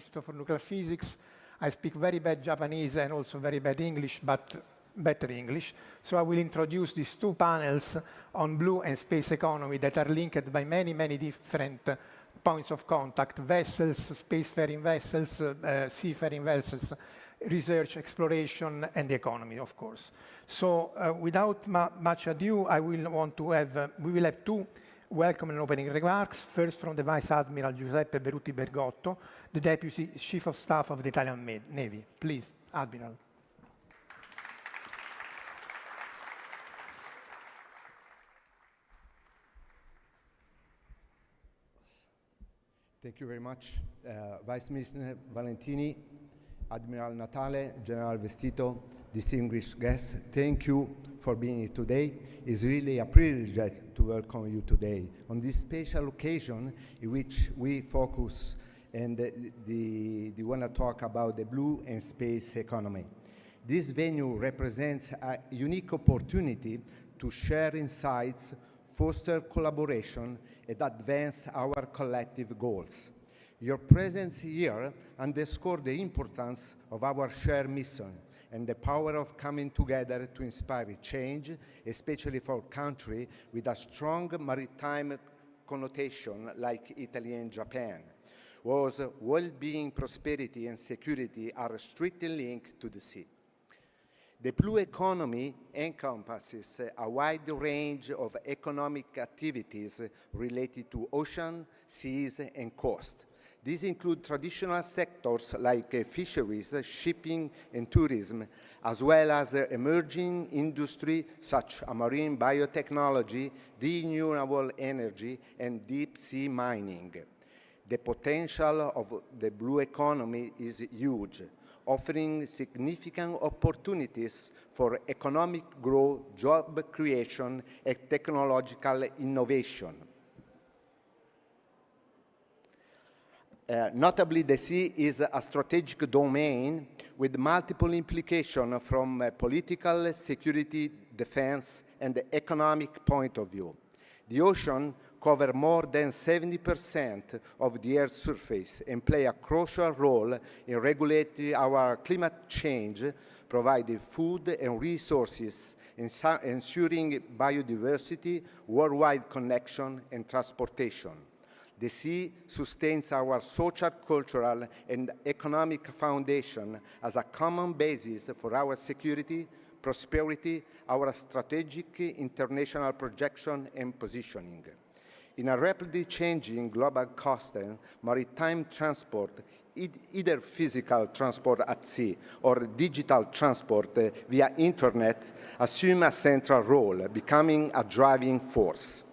Institute for Nuclear Physics. I speak very bad Japanese and also very bad English, but better English. So I will introduce these two panels on blue and space economy that are linked by many, many different points of contact: vessels, spacefaring vessels, seafaring vessels, research, exploration, and the economy, of course. So without much ado, we will have two welcome and opening remarks. First, from the Vice Admiral Giuseppe Beruti Bergotto, the Deputy Chief of Staff of the Italian Navy. Please, Admiral. Thank you very much, Vice Minister Valentini, Admiral Natale, General Vestito, distinguished guests. Thank you for being here today. It's really a privilege to welcome you today on this special occasion in which we focus and want to talk about the blue and space economy. This venue represents a unique opportunity to share insights, foster collaboration, and advance our collective goals. Your presence here underscores the importance of our shared mission and the power of coming together to inspire change, especially for a country with a strong maritime connotation like Italy and Japan, whose well-being, prosperity, and security are strictly linked to the sea. The blue economy encompasses a wide range of economic activities related to ocean, seas, and coast. These include traditional sectors like fisheries, shipping, and tourism, as well as emerging industry such as marine biotechnology, renewable energy, and deep-sea mining. The potential of the blue economy is huge, offering significant opportunities for economic growth, job creation, and technological innovation. Notably, the sea is a strategic domain with multiple implications from a political, security, defense, and economic point of view. The ocean covers more than 70% of the Earth's surface and play a crucial role in regulating our climate change, providing food and resources, ensuring biodiversity, worldwide connection, and transportation. The sea sustains our social, cultural, and economic foundation as a common basis for our security, prosperity, our strategic international projection and positioning. In a rapidly changing global context, maritime transport, either physical transport at sea or digital transport via internet, assume a central role, becoming a driving force.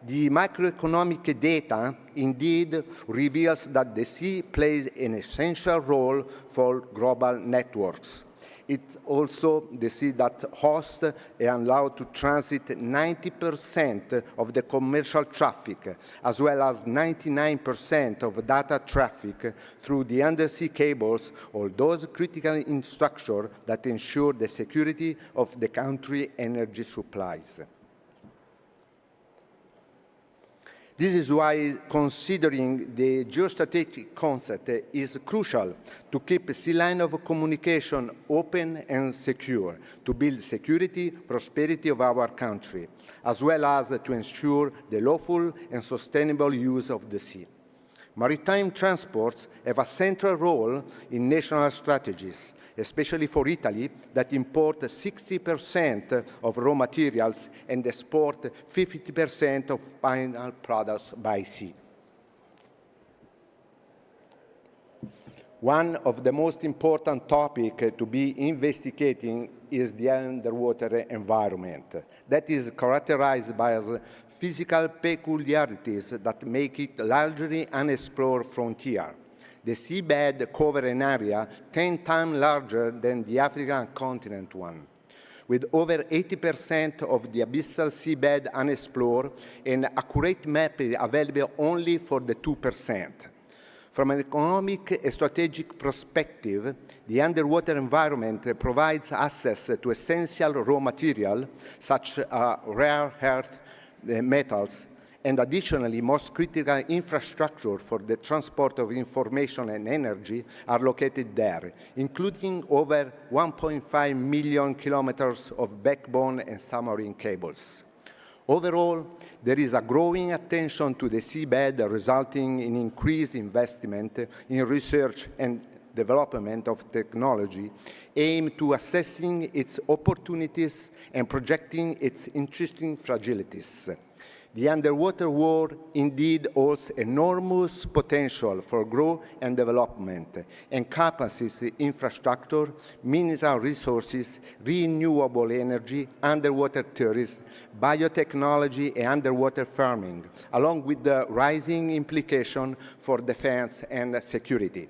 The macroeconomic data indeed reveals that the sea plays an essential role for global networks. It's also the sea that hosts and allows to transit 90% of the commercial traffic, as well as 99% of data traffic through the undersea cables or those critical infrastructure that ensure the security of the country's energy supplies. This is why considering the geostrategic concept is crucial to keep a sea line of communication open and secure, to build security, prosperity of our country, as well as to ensure the lawful and sustainable use of the sea. Maritime transports have a central role in national strategies, especially for Italy, that imports 60% of raw materials and export 50% of final products by sea. One of the most important topics to be investigating is the underwater environment. That is characterized by physical peculiarities that make it largely unexplored frontier. The seabed covers an area 10 times larger than the African continent one, with over 80% of the abyssal seabed unexplored and accurate map available only for the 2%. From an economic and strategic perspective, the underwater environment provides access to essential raw material such as rare earth metals and additionally, most critical infrastructure for the transport of information and energy are located there, including over 1.5 million kilometers of backbone and submarine cables. Overall, there is a growing attention to the seabed, resulting in increased investment in research and development of technology aimed to assessing its opportunities and projecting its interesting fragilities. The underwater world indeed holds enormous potential for growth and development, encompasses infrastructure, mineral resources, renewable energy, underwater tourism, biotechnology, and underwater farming, along with the rising implication for defense and security.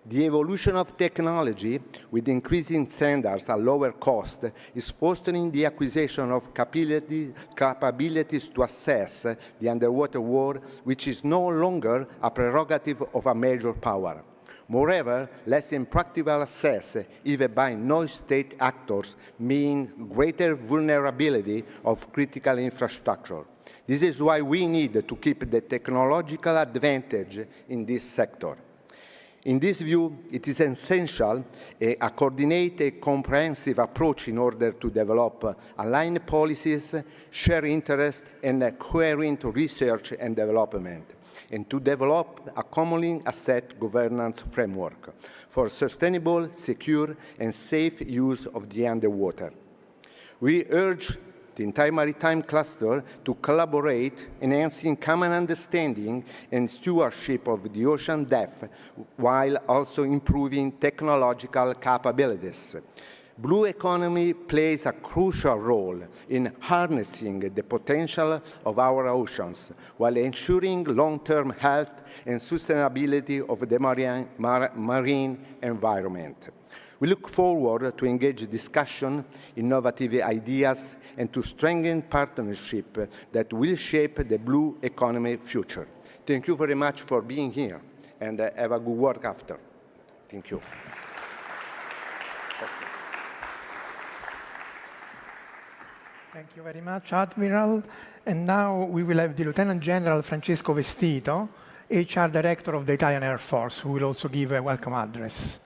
The evolution of technology, with increasing standards at lower cost, is fostering the acquisition of capabilities to assess the underwater world, which is no longer a prerogative of a major power. Moreover, less impractical access, even by non-state actors, means greater vulnerability of critical infrastructure. This is why we need to keep the technological advantage in this sector. In this view, it is essential a coordinated, comprehensive approach in order to develop aligned policies, share interests, and coherent research and development, and to develop a commonly asset governance framework for sustainable, secure, and safe use of the underwater. We urge the entire maritime cluster to collaborate, enhancing common understanding and stewardship of the ocean depth, while also improving technological capabilities. Blue economy plays a crucial role in harnessing the potential of our oceans, while ensuring long-term health and sustainability of the marine environment. We look forward to engage discussion, innovative ideas, and to strengthen partnership that will shape the blue economy future. Thank you very much for being here, and have a good work after. Thank you. Thank you very much, Admiral. And now we will have the Lieutenant General Francesco Vestito, HR Director of the Italian Air Force, who will also give a welcome address.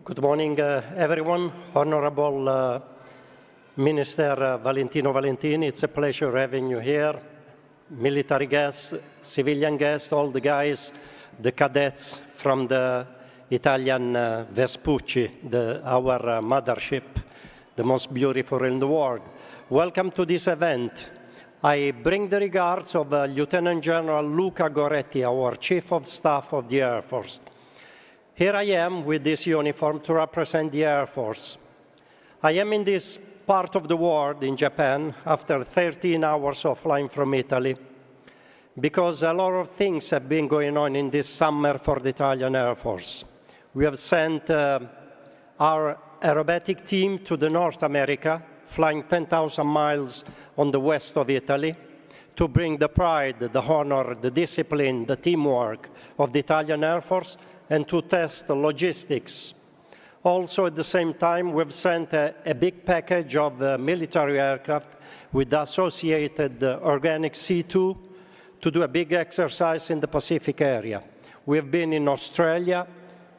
Good morning, everyone. Honorable Minister Valentino Valentini, it's a pleasure having you here. Military guests, civilian guests, all the guys, the cadets from the Italian Vespucci, our mothership, the most beautiful in the world. Welcome to this event. I bring the regards of Lieutenant General Luca Goretti, our Chief of Staff of the Air Force. Here I am with this uniform to represent the Air Force. I am in this part of the world, in Japan, after 13 hours of flying from Italy, because a lot of things have been going on in this summer for the Italian Air Force. We have sent our aerobatic team to the North America, flying 10,000 miles on the west of Italy, to bring the pride, the honor, the discipline, the teamwork of the Italian Air Force, and to test the logistics. Also, at the same time, we've sent a big package of military aircraft with associated organic C2 to do a big exercise in the Pacific area. We've been in Australia,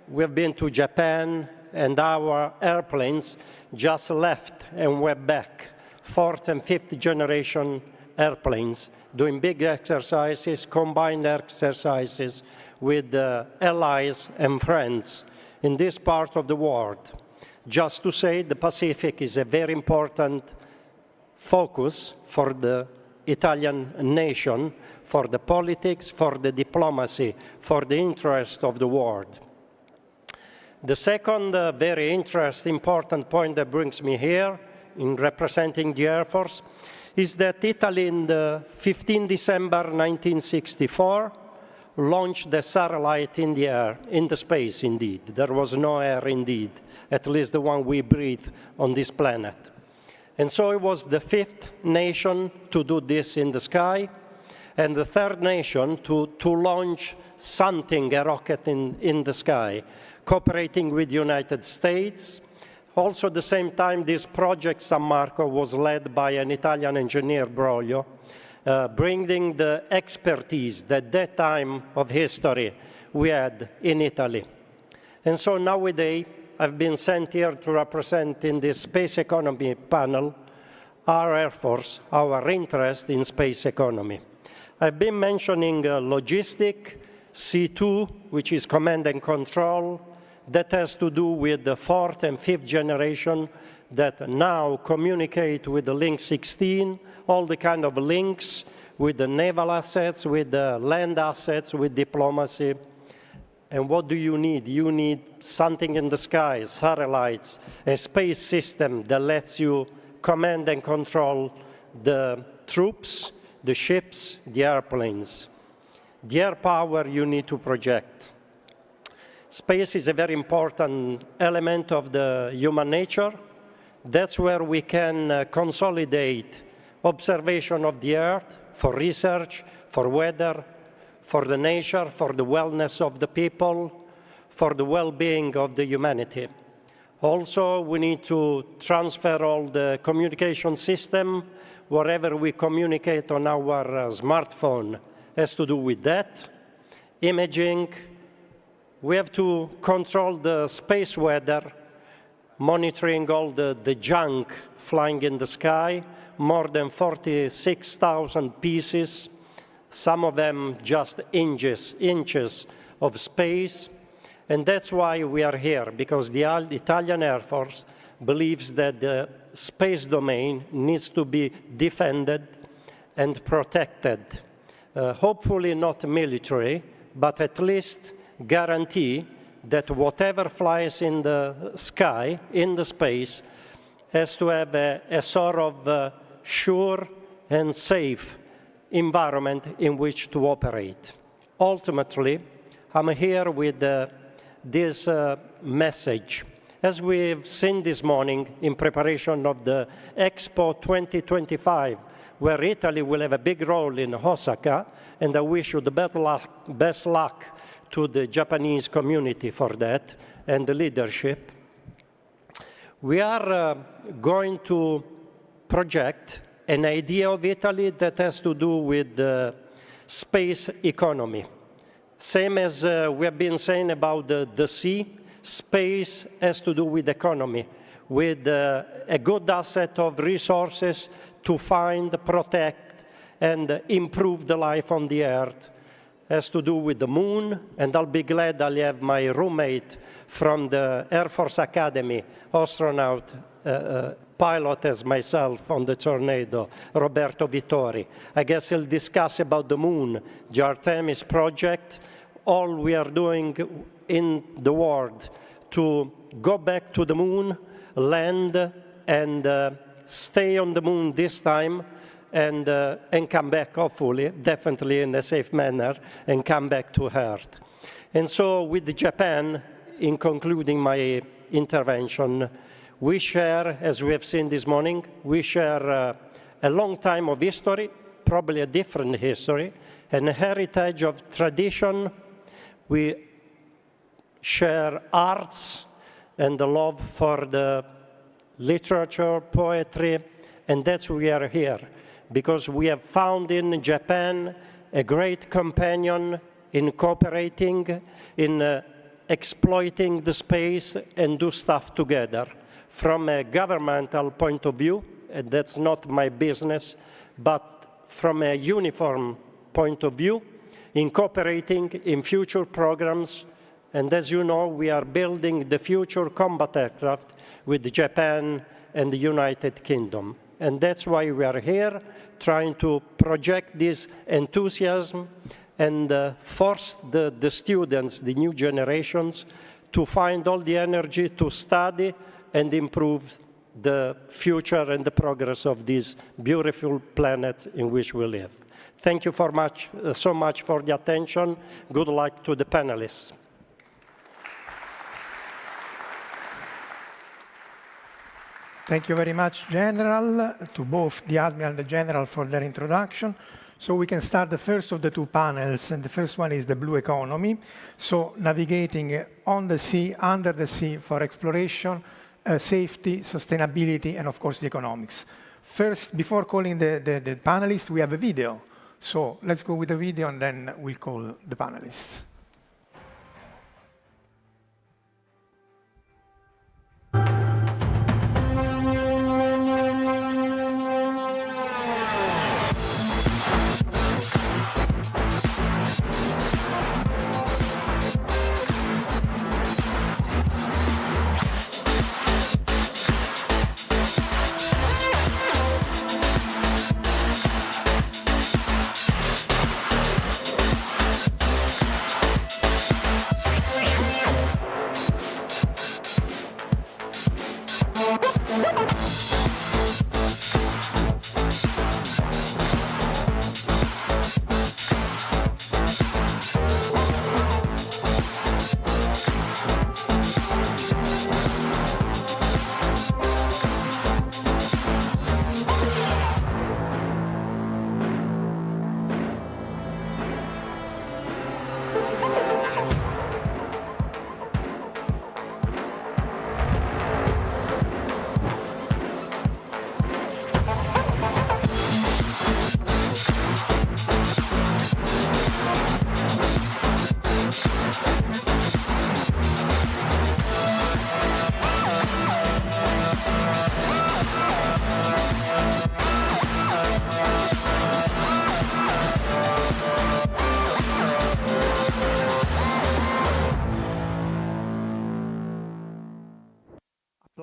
we've been to Japan, and our airplanes just left and went back, 4th and 5th generation airplanes, doing big exercises, combined exercises with allies and friends in this part of the world. Just to say, the Pacific is a very important focus for the Italian nation, for the politics, for the diplomacy, for the interest of the world. The second very interesting, important point that brings me here in representing the Air Force is that Italy, in the 15 December 1964, launched the satellite in the air, in the space, indeed. There was no air, indeed, at least the one we breathe on this planet. And so it was the 5th nation to do this in the sky, and the 3rd nation to launch something, a rocket in the sky, cooperating with the United States, Also at the same time, this project San Marco was led by an Italian engineer, Broglio, bringing the expertise that that time of history we had in Italy. And so nowadays, I've been sent here to represent in this space economy panel our Air Force, our interest in space economy. I've been mentioning logistic, C2, which is command and control, that has to do with the fourth and fifth generation that now communicate with the Link 16, all the kind of links with the naval assets, with the land assets, with diplomacy. And what do you need? You need something in the sky, satellites, a space system that lets you command and control the troops, the ships, the airplanes. The air power you need to project. Space is a very important element of the human nature. That's where we can consolidate observation of the Earth for research, for weather, for the nature, for the wellness of the people, for the well-being of the humanity. Also, we need to transfer all the communication system wherever we communicate on our smartphone has to do with that. Imaging. We have to control the space weather, monitoring all the junk flying in the sky, more than 46,000 pieces, some of them just inches of space. And that's why we are here, because the Italian Air Force believes that the space domain needs to be defended and protected. Hopefully not military, but at least guarantee that whatever flies in the sky, in the space, has to have a sort of sure and safe environment in which to operate. Ultimately, I'm here with this message. As we've seen this morning in preparation of the Expo 2025, where Italy will have a big role in Osaka, and I wish you the best luck to the Japanese community for that and the leadership. We are going to project an idea of Italy that has to do with the space economy. Same as we have been saying about the sea, space has to do with economy, with a good asset of resources to find, protect, and improve the life on the Earth. Has to do with the moon, and I'll be glad I'll have my roommate from the Air Force Academy, astronaut, pilot as myself on the Tornado, Roberto Vittori. I guess he'll discuss about the moon, the Artemis project, all we are doing in the world to go back to the moon, land, and stay on the moon this time, and come back, hopefully, definitely in a safe manner, and come back to Earth. And so with Japan, in concluding my intervention, we share, as we have seen this morning, we share a long time of history, probably a different history, and a heritage of tradition. We share arts and the love for the literature, poetry, and that's why we are here. Because we have found in Japan a great companion in cooperating, in exploiting the space and do stuff together. From a governmental point of view, and that's not my business, but from a uniform point of view, in cooperating in future programs. And as you know, we are building the future combat aircraft with Japan and the United Kingdom. And that's why we are here, trying to project this enthusiasm and force the students, the new generations, to find all the energy to study and improve the future and the progress of this beautiful planet in which we live. Thank you so much for the attention. Good luck to the panelists. Thank you very much, General, to both the Admiral and the General for their introduction. So we can start the first of the two panels, and the first one is the blue economy. So navigating on the sea, under the sea for exploration, safety, sustainability, and of course the economics. First, before calling the panelists, we have a video. So let's go with the video and then we'll call the panelists.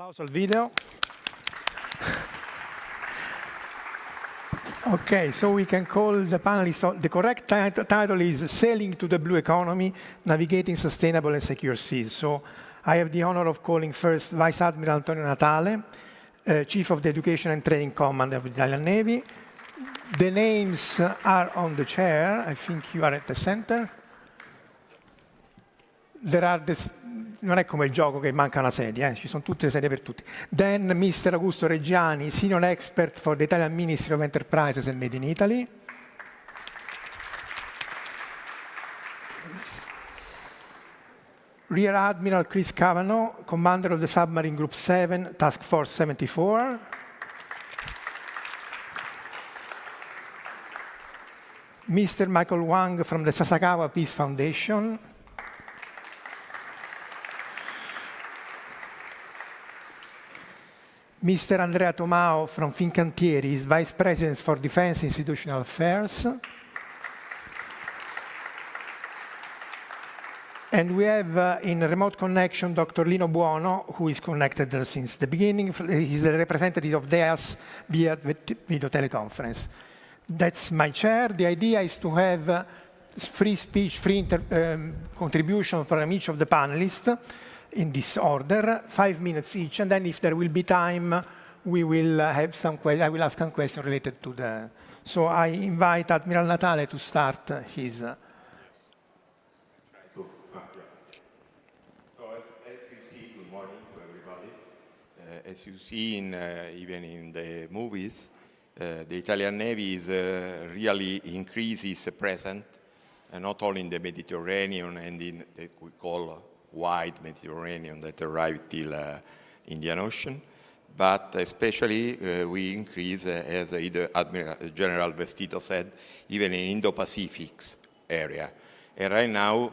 Applauso al video. Okay, so we can call the panelists. The correct title is Sailing to the Blue Economy, Navigating Sustainable and Secure Seas. So I have the honor of calling first Vice Admiral Antonio Natale, Chief of the Education and Training Command of the Italian Navy. The names are on the chair. I think you are at the center. There are non è come il gioco che manca una sedia, ci sono tutte le sedie per tutti. Then Mr. Augusto Reggiani, Senior Expert for the Italian Ministry of Enterprises and Made in Italy. Rear Admiral Chris Cavanaugh, Commander of the Submarine Group 7, Task Force 74. Mr. Michael Wang from the Sasakawa Peace Foundation. Mr. Andrea Tomao from Fincantieri is Vice President for Defense Institutional Affairs. And we have in remote connection Dr. Lino Buono, who is connected since the beginning. He's the representative of DEAS via video teleconference. That's my chair. The idea is to have free speech, free contribution from each of the panelists in this order, 5 minutes each, and then if there will be time, we will have some questions. I will ask some questions related to the. So I invite Admiral Natale to start his. So as you see, good morning to everybody. As you see, even in the movies, the Italian Navy is really increases present, not only in the Mediterranean and in what we call wide Mediterranean that arrive till Indian Ocean, but especially we increase, as Admiral General Vestito said, even in Indo-Pacific area. And right now,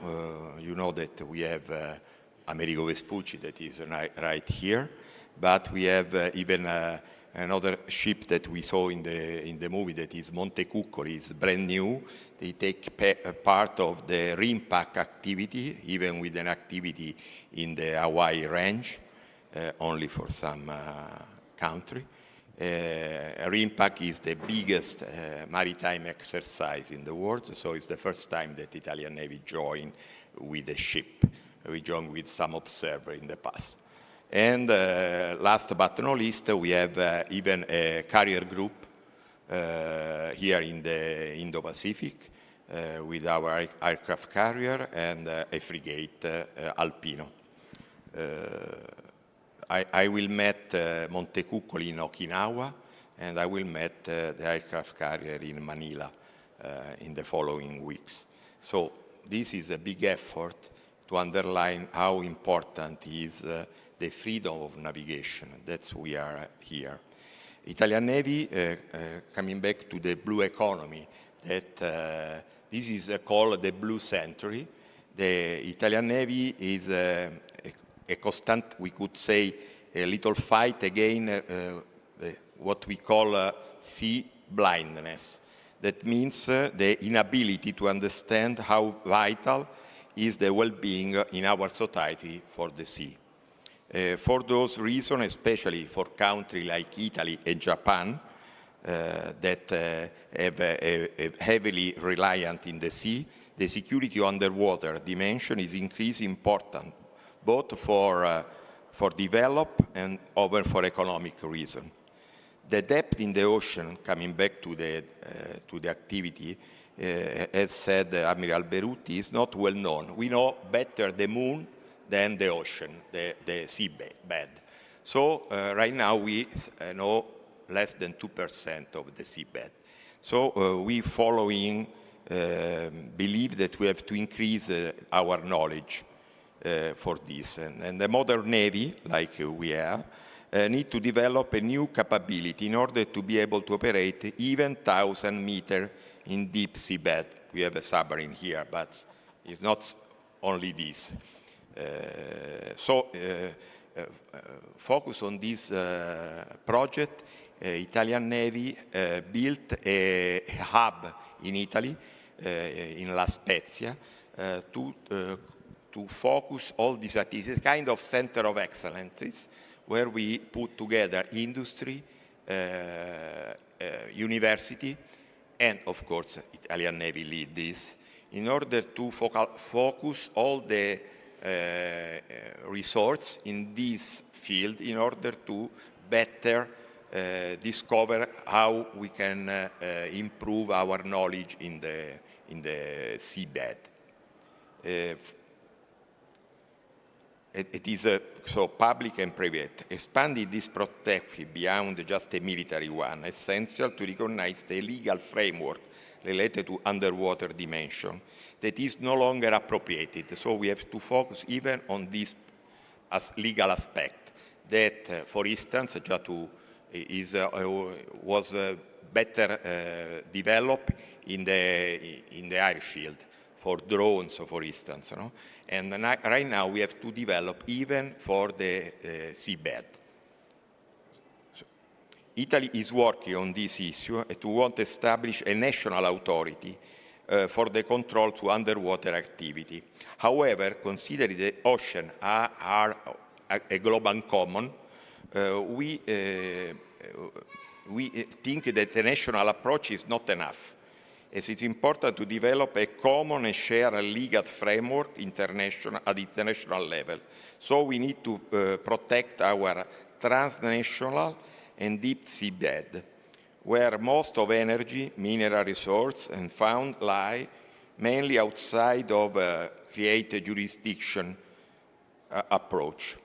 you know that we have Amerigo Vespucci that is right here, but we have even another ship that we saw in the movie that is Montecuccoli. It's brand new. They take part of the RIMPAC activity, even with an activity in the Hawaii range, only for some country. RIMPAC is the biggest maritime exercise in the world, so it's the first time that the Italian Navy joined with a ship. We joined with some observer in the past. And last but not least, we have even a carrier group here in the Indo-Pacific with our aircraft carrier and a frigate, Alpino. I will meet Montecuccoli in Okinawa, and I will meet the aircraft carrier in Manila in the following weeks. So this is a big effort to underline how important is the freedom of navigation. That's why we are here. Italian Navy, coming back to the blue economy, that this is called the blue century. The Italian Navy is a constant, we could say, a little fight against what we call sea blindness. That means the inability to understand how vital is the well-being in our society for the sea. For those reasons, especially for countries like Italy and Japan, that have a heavily reliant in the sea, the security underwater dimension is increasingly important, both for develop and over for economic reason. The depth in the ocean, coming back to the activity, as said Admiral Beruti, is not well known. We know better the moon than the ocean, the sea bed. So right now we know less than 2% of the seabed. So we following believe that we have to increase our knowledge for this. And the modern Navy, like we have, need to develop a new capability in order to be able to operate even 1,000 meters in deep seabed. We have a submarine here, but it's not only this. Focus on this project, Italian Navy built a hub in Italy, in La Spezia, to focus all these activities. It's a kind of center of excellence where we put together industry, university, and of course, Italian Navy lead this, in order to focus all the resources in this field in order to better discover how we can improve our knowledge in the seabed. It is so public and private. Expanding this protection beyond just a military one, essential to recognize the legal framework related to underwater dimension that is no longer appropriated. So we have to focus even on this as legal aspect that, for instance, was better developed in the airfield for drones, for instance. No? And right now we have to develop even for the seabed. Italy is working on this issue to want to establish a national authority for the control to underwater activity. However, considering the ocean are a global common, we think that the national approach is not enough, as it's important to develop a common and shared legal framework at international level. So we need to protect our transnational and deep seabed, where most of energy, mineral resources, and found lie mainly outside of created jurisdiction approach.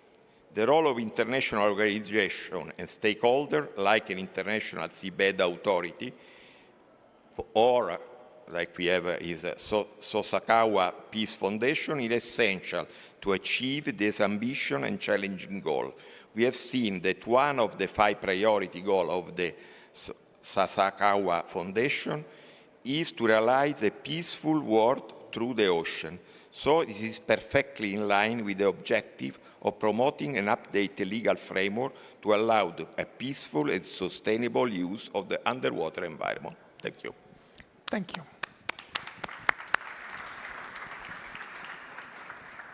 The role of international organization and stakeholder, like an international seabed authority, or like we have is Sosakawa Peace Foundation, is essential to achieve this ambition and challenging goal. We have seen that one of the 5 priority goals of the Sasakawa Foundation is to realize a peaceful world through the ocean. So it is perfectly in line with the objective of promoting and update the legal framework to allow a peaceful and sustainable use of the underwater environment. Thank you. Thank you.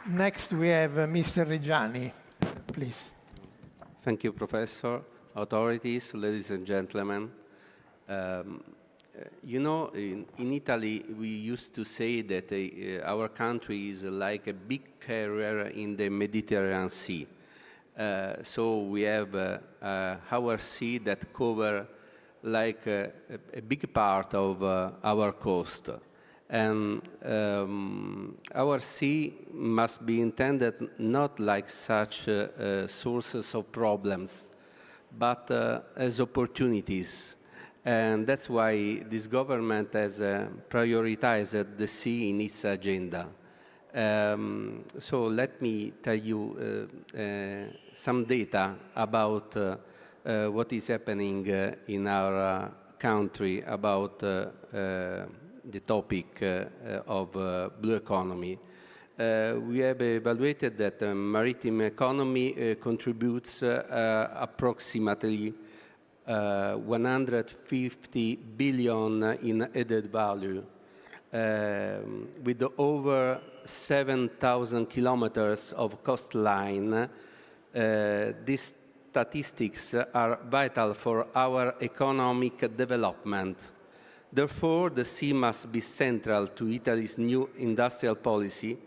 Next, we have Mr. Reggiani, please. Thank you, Professor. Authorities, ladies and gentlemen. You know, in Italy, we used to say that our country is like a big carrier in the Mediterranean Sea. So we have our sea that cover like a big part of our coast. And our sea must be intended not like such sources of problems, but as opportunities. And that's why this government has prioritized the sea in its agenda. So let me tell you some data about what is happening in our country about the topic of blue economy. We have evaluated that the maritime economy contributes approximately 150 billion in added value, with over 7,000 kilometers of coastline. These statistics are vital for our economic development. Therefore, the sea must be central to Italy's new industrial policy,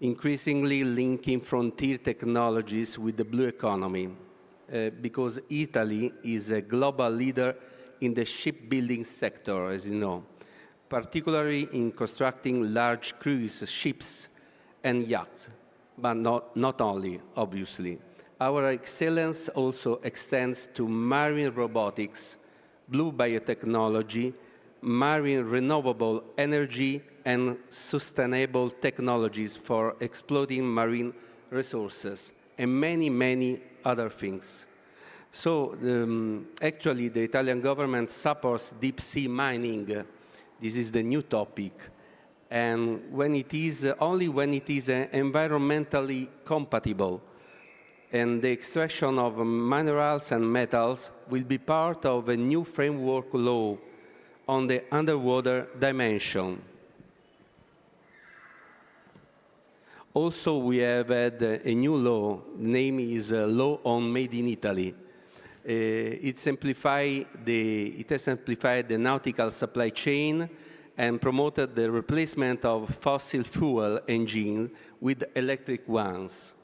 increasingly linking frontier technologies with the blue economy, because Italy is a global leader in the shipbuilding sector, as you know, particularly in constructing large cruise ships and yachts, but not only, obviously. Our excellence also extends to marine robotics, blue biotechnology, marine renewable energy, and sustainable technologies for exploiting marine resources, and many, many other things. So actually, the Italian government supports deep sea mining. This is the new topic. And only when it is environmentally compatible, and the extraction of minerals and metals will be part of a new framework law on the underwater dimension. Also, we have had a new law. The name is Law on Made in Italy. It has simplified the nautical supply chain and promoted the replacement of fossil fuel engines with electric ones,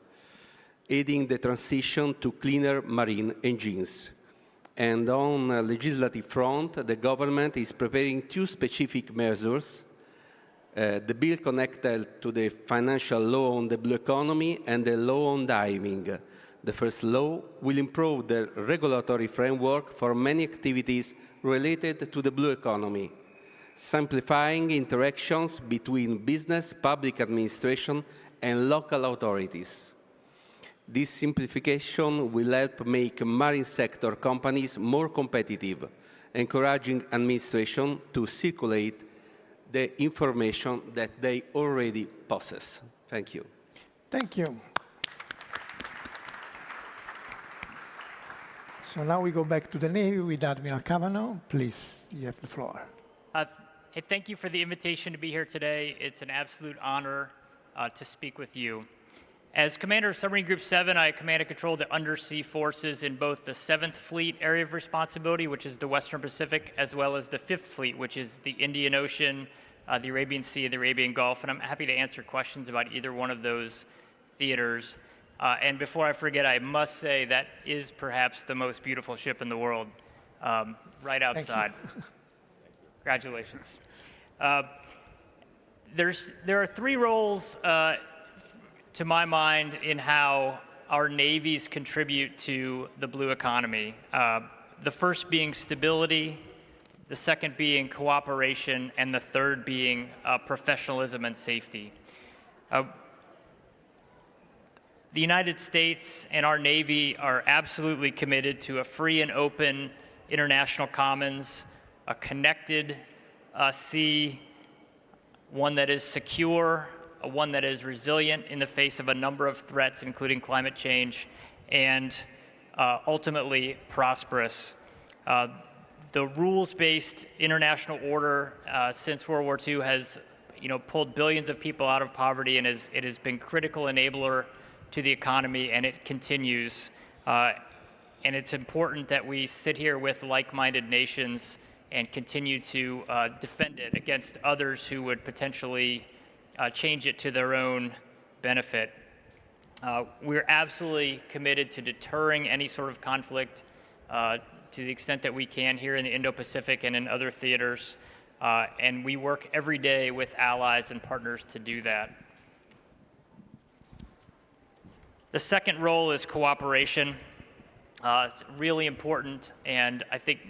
aiding the transition to cleaner marine engines. And on the legislative front, the government is preparing two specific measures: the bill connected to the financial law on the blue economy and the law on diving. The first law will improve the regulatory framework for many activities related to the blue economy, simplifying interactions between business, public administration, and local authorities. This simplification will help make marine sector companies more competitive, encouraging administration to circulate the information that they already possess. Thank you. Thank you. So now we go back to the Navy with Admiral Cavanaugh. Please, you have the floor. Hey, thank you for the invitation to be here today. It's an absolute honor to speak with you. As Commander of Submarine Group 7, I command and control the undersea forces in both the 7th Fleet area of responsibility, which is the Western Pacific, as well as the 5th Fleet, which is the Indian Ocean, the Arabian Sea, the Arabian Gulf, and I'm happy to answer questions about either one of those theaters. And before I forget, I must say that is perhaps the most beautiful ship in the world, right outside. Congratulations. There are three roles to my mind, in how our navies contribute to the blue economy. The first being stability, the second being cooperation, and the third being professionalism and safety. The United States and our Navy are absolutely committed to a free and open international commons, a connected sea, one that is secure, one that is resilient in the face of a number of threats, including climate change, and ultimately prosperous. The rules-based international order since World War II has pulled billions of people out of poverty, and it has been critical enabler to the economy, and it continues. And it's important that we sit here with like-minded nations and continue to defend it against others who would potentially change it to their own benefit. We're absolutely committed to deterring any sort of conflict to the extent that we can here in the Indo-Pacific and in other theaters, and we work every day with allies and partners to do that. The second role is cooperation. It's really important, and I think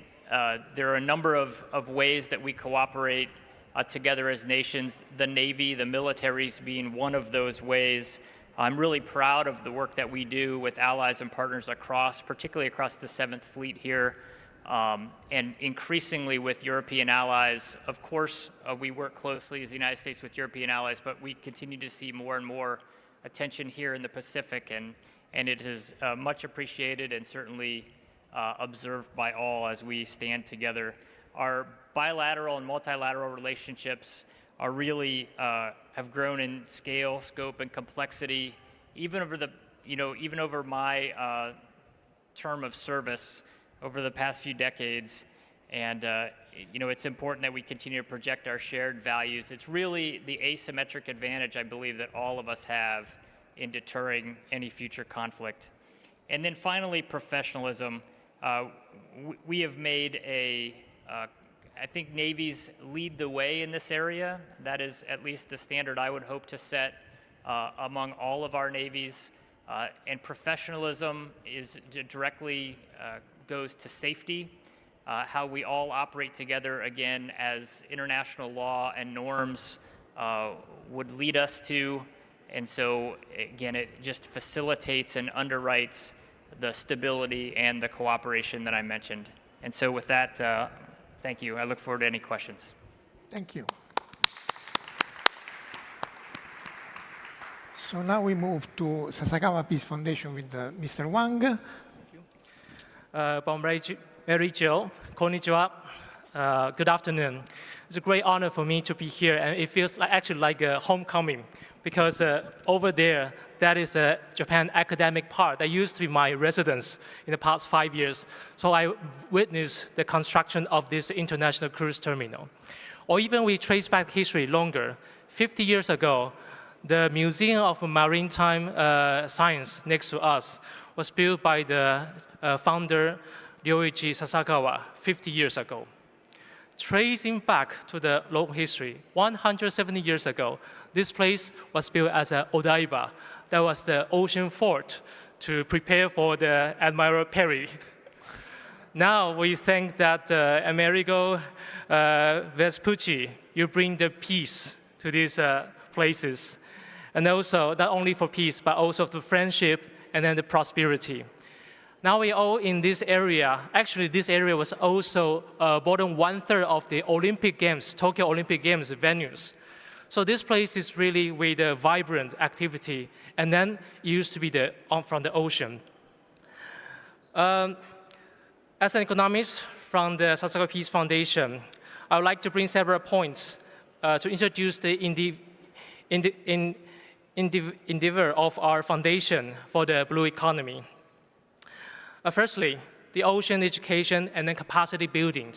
there are a number of ways that we cooperate together as nations, the Navy, the militaries being one of those ways. I'm really proud of the work that we do with allies and partners across, particularly across the 7th Fleet here, and increasingly with European allies. Of course, we work closely as the United States with European allies, but we continue to see more and more attention here in the Pacific, and it is much appreciated and certainly observed by all as we stand together. Our bilateral and multilateral relationships are really have grown in scale, scope, and complexity, even over even over my term of service over the past few decades. And it's important that we continue to project our shared values. It's really the asymmetric advantage, I believe, that all of us have in deterring any future conflict. And then finally, professionalism. We have made I think navies lead the way in this area. That is at least the standard I would hope to set among all of our navies. And professionalism directly goes to safety, how we all operate together, again, as international law and norms would lead us to. And so, again, it just facilitates and underwrites the stability and the cooperation that I mentioned. And so with that, thank you. I look forward to any questions. Thank you. So now we move to Sasakawa Peace Foundation with Mr. Wang. Thank you. Bon Merijo, konnichiwa. Good afternoon. It's a great honor for me to be here, and it feels actually like a homecoming, because over there, that is a Japan academic part that used to be my residence in the past 5 years. So I witnessed the construction of this international cruise terminal. Or even we trace back history longer. 50 years ago, the Museum of Maritime Science next to us was built by the founder, Ryoichi Sasakawa, 50 years ago. Tracing back to the long history, 170 years ago, this place was built as an Odaiba. That was the ocean fort to prepare for the Admiral Perry. Now we think that Amerigo Vespucci, you bring the peace to these places. And also, not only for peace, but also for friendship and then the prosperity. Now we're all in this area. Actually, this area was also more than 1/3 of the Olympic Games, Tokyo Olympic Games venues. So this place is really with a vibrant activity, and then it used to be from the ocean. As an economist from the Sasakawa Peace Foundation, I would like to bring several points to introduce the endeavor of our foundation for the blue economy. Firstly, the ocean education and then capacity building.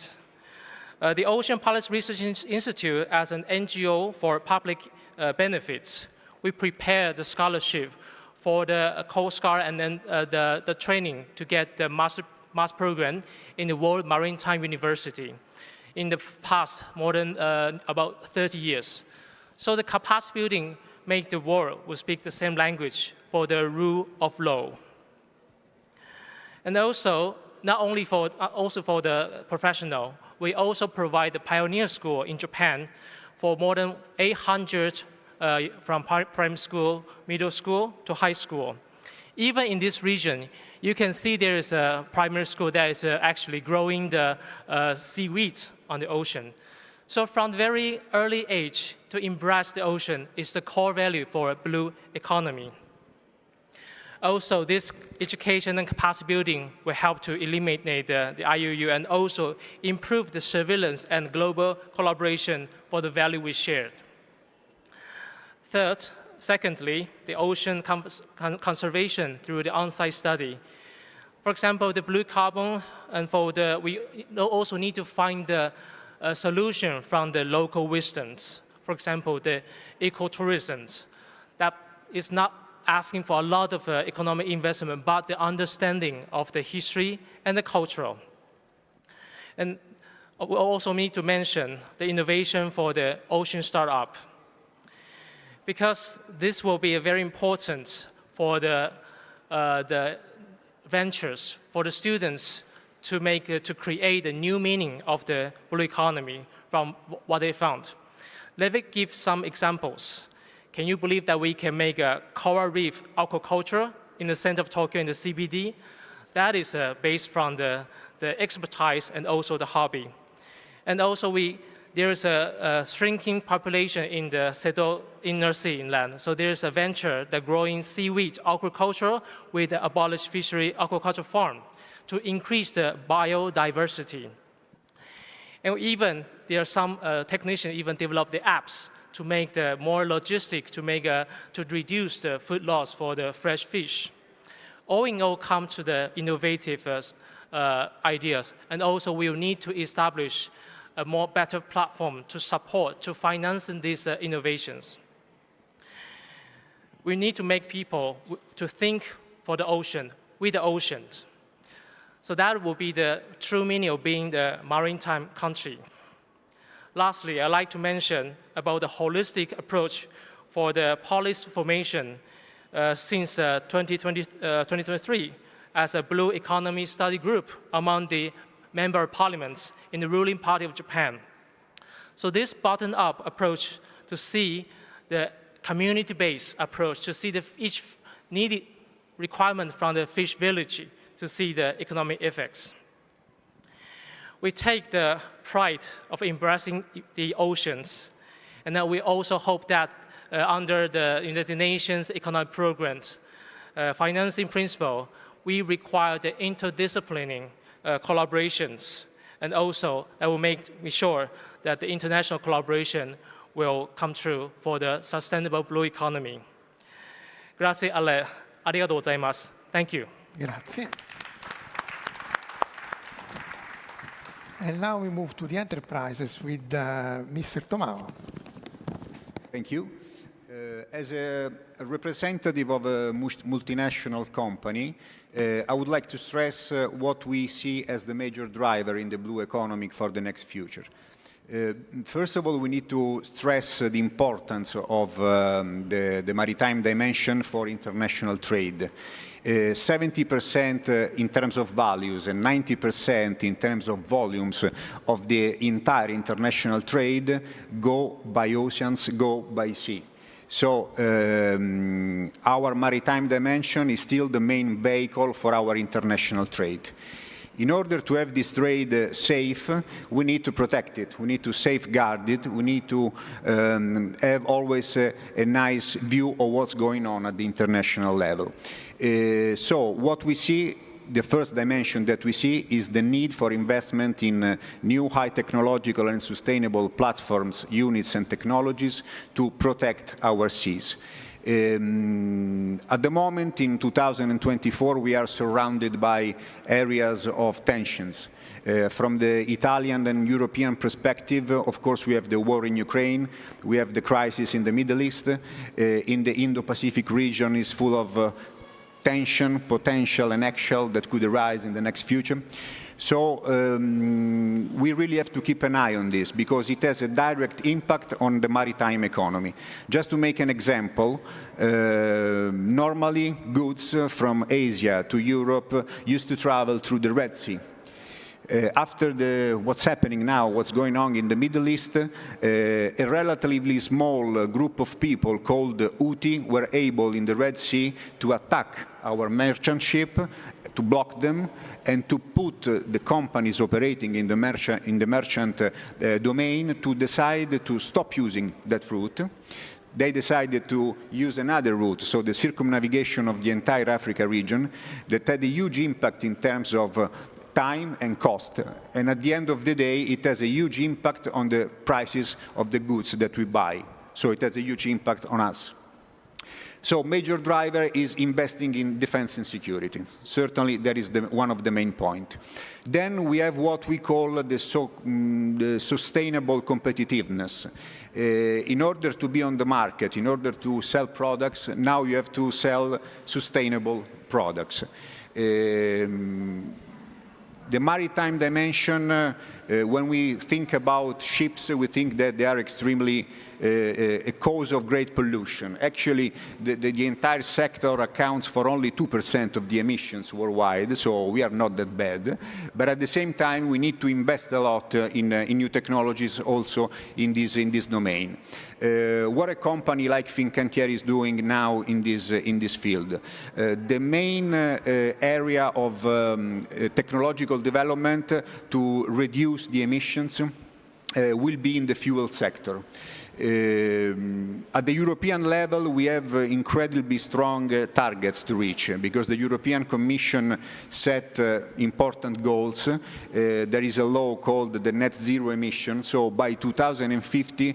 The Ocean Policy Research Institute, as an NGO for public benefits, we prepare the scholarship for the Coast Guard and then the training to get the master program in the World Maritime University in the past more than about 30 years. So the capacity building make the world will speak the same language for the rule of law. And also, not only for the professional, we also provide the pioneer school in Japan for more than 800 from primary school, middle school to high school. Even in this region, you can see there is a primary school that is actually growing the seaweed on the ocean. So from the very early age, to embrace the ocean is the core value for a blue economy. Also, this education and capacity building will help to eliminate the IUU and also improve the surveillance and global collaboration for the value we share. Secondly, the ocean conservation through the on-site study. For example, the blue carbon, and we also need to find the solution from the local wisdoms. For example, the ecotourism. That is not asking for a lot of economic investment, but the understanding of the history and the cultural. And we also need to mention the innovation for the ocean startup, because this will be very important for the ventures, for the students to create a new meaning of the blue economy from what they found. Let me give some examples. Can you believe that we can make a coral reef aquaculture in the center of Tokyo in the CBD? That is based from the expertise and also the hobby. And also there is a shrinking population in the Seto inner sea inland. So there's a venture that growing seaweed aquaculture with the abolished fishery aquaculture farm to increase the biodiversity. And even there are some technicians even develop the apps to make the more logistic, to reduce the food loss for the fresh fish. All in all, come to the innovative ideas, and also we will need to establish a more better platform to support, to finance these innovations. We need to make people to think for the ocean, with the oceans. So that will be the true meaning of being the maritime country. Lastly, I'd like to mention about the holistic approach for the policy formation since 2023 as a Blue Economy Study Group among the member parliaments in the ruling party of Japan. So this bottom-up approach to see the community-based approach, to see each needed requirement from the fish village, to see the economic effects. We take the pride of embracing the oceans, and we also hope that under the United Nations Economic Programs financing principle, we require the interdisciplinary collaborations, and also that will make sure that the international collaboration will come true for the sustainable blue economy. Grazie alle. ありがとうございます。Thank you. Grazie. And now we move to the enterprises with Mr. Tomao. Thank you. As a representative of a multinational company, I would like to stress what we see as the major driver in the blue economy for the next future. First of all, we need to stress the importance of the maritime dimension for international trade. 70% in terms of values and 90% in terms of volumes of the entire international trade go by oceans, go by sea. So our maritime dimension is still the main vehicle for our international trade. In order to have this trade safe, we need to protect it, we need to safeguard it, we need to have always a nice view of what's going on at the international level. So what we see, the first dimension that we see is the need for investment in new high technological and sustainable platforms, units and technologies to protect our seas. At the moment, in 2024, we are surrounded by areas of tensions. From the Italian and European perspective, of course, we have the war in Ukraine, we have the crisis in the Middle East, in the Indo-Pacific region is full of tension, potential and actual that could arise in the next future. So we really have to keep an eye on this because it has a direct impact on the maritime economy. Just to make an example, normally goods from Asia to Europe used to travel through the Red Sea. After what's happening now, what's going on in the Middle East, a relatively small group of people called Houthi were able in the Red Sea to attack our merchant ship, to block them, and to put the companies operating in the merchant domain to decide to stop using that route. They decided to use another route, so the circumnavigation of the entire Africa region, that had a huge impact in terms of time and cost. And at the end of the day, it has a huge impact on the prices of the goods that we buy. So it has a huge impact on us. So major driver is investing in defense and security. Certainly, that is one of the main points. Then we have what we call the sustainable competitiveness. In order to be on the market, in order to sell products, now you have to sell sustainable products. The maritime dimension When we think about ships, we think that they are extremely a cause of great pollution. Actually, the entire sector accounts for only 2% of the emissions worldwide, so we are not that bad. But at the same time, we need to invest a lot in new technologies also in this domain. What a company like Fincantieri is doing now in this field. The main area of technological development to reduce the emissions will be in the fuel sector. At the European level, we have incredibly strong targets to reach because the European Commission set important goals. There is a law called the net zero emission. So by 2050,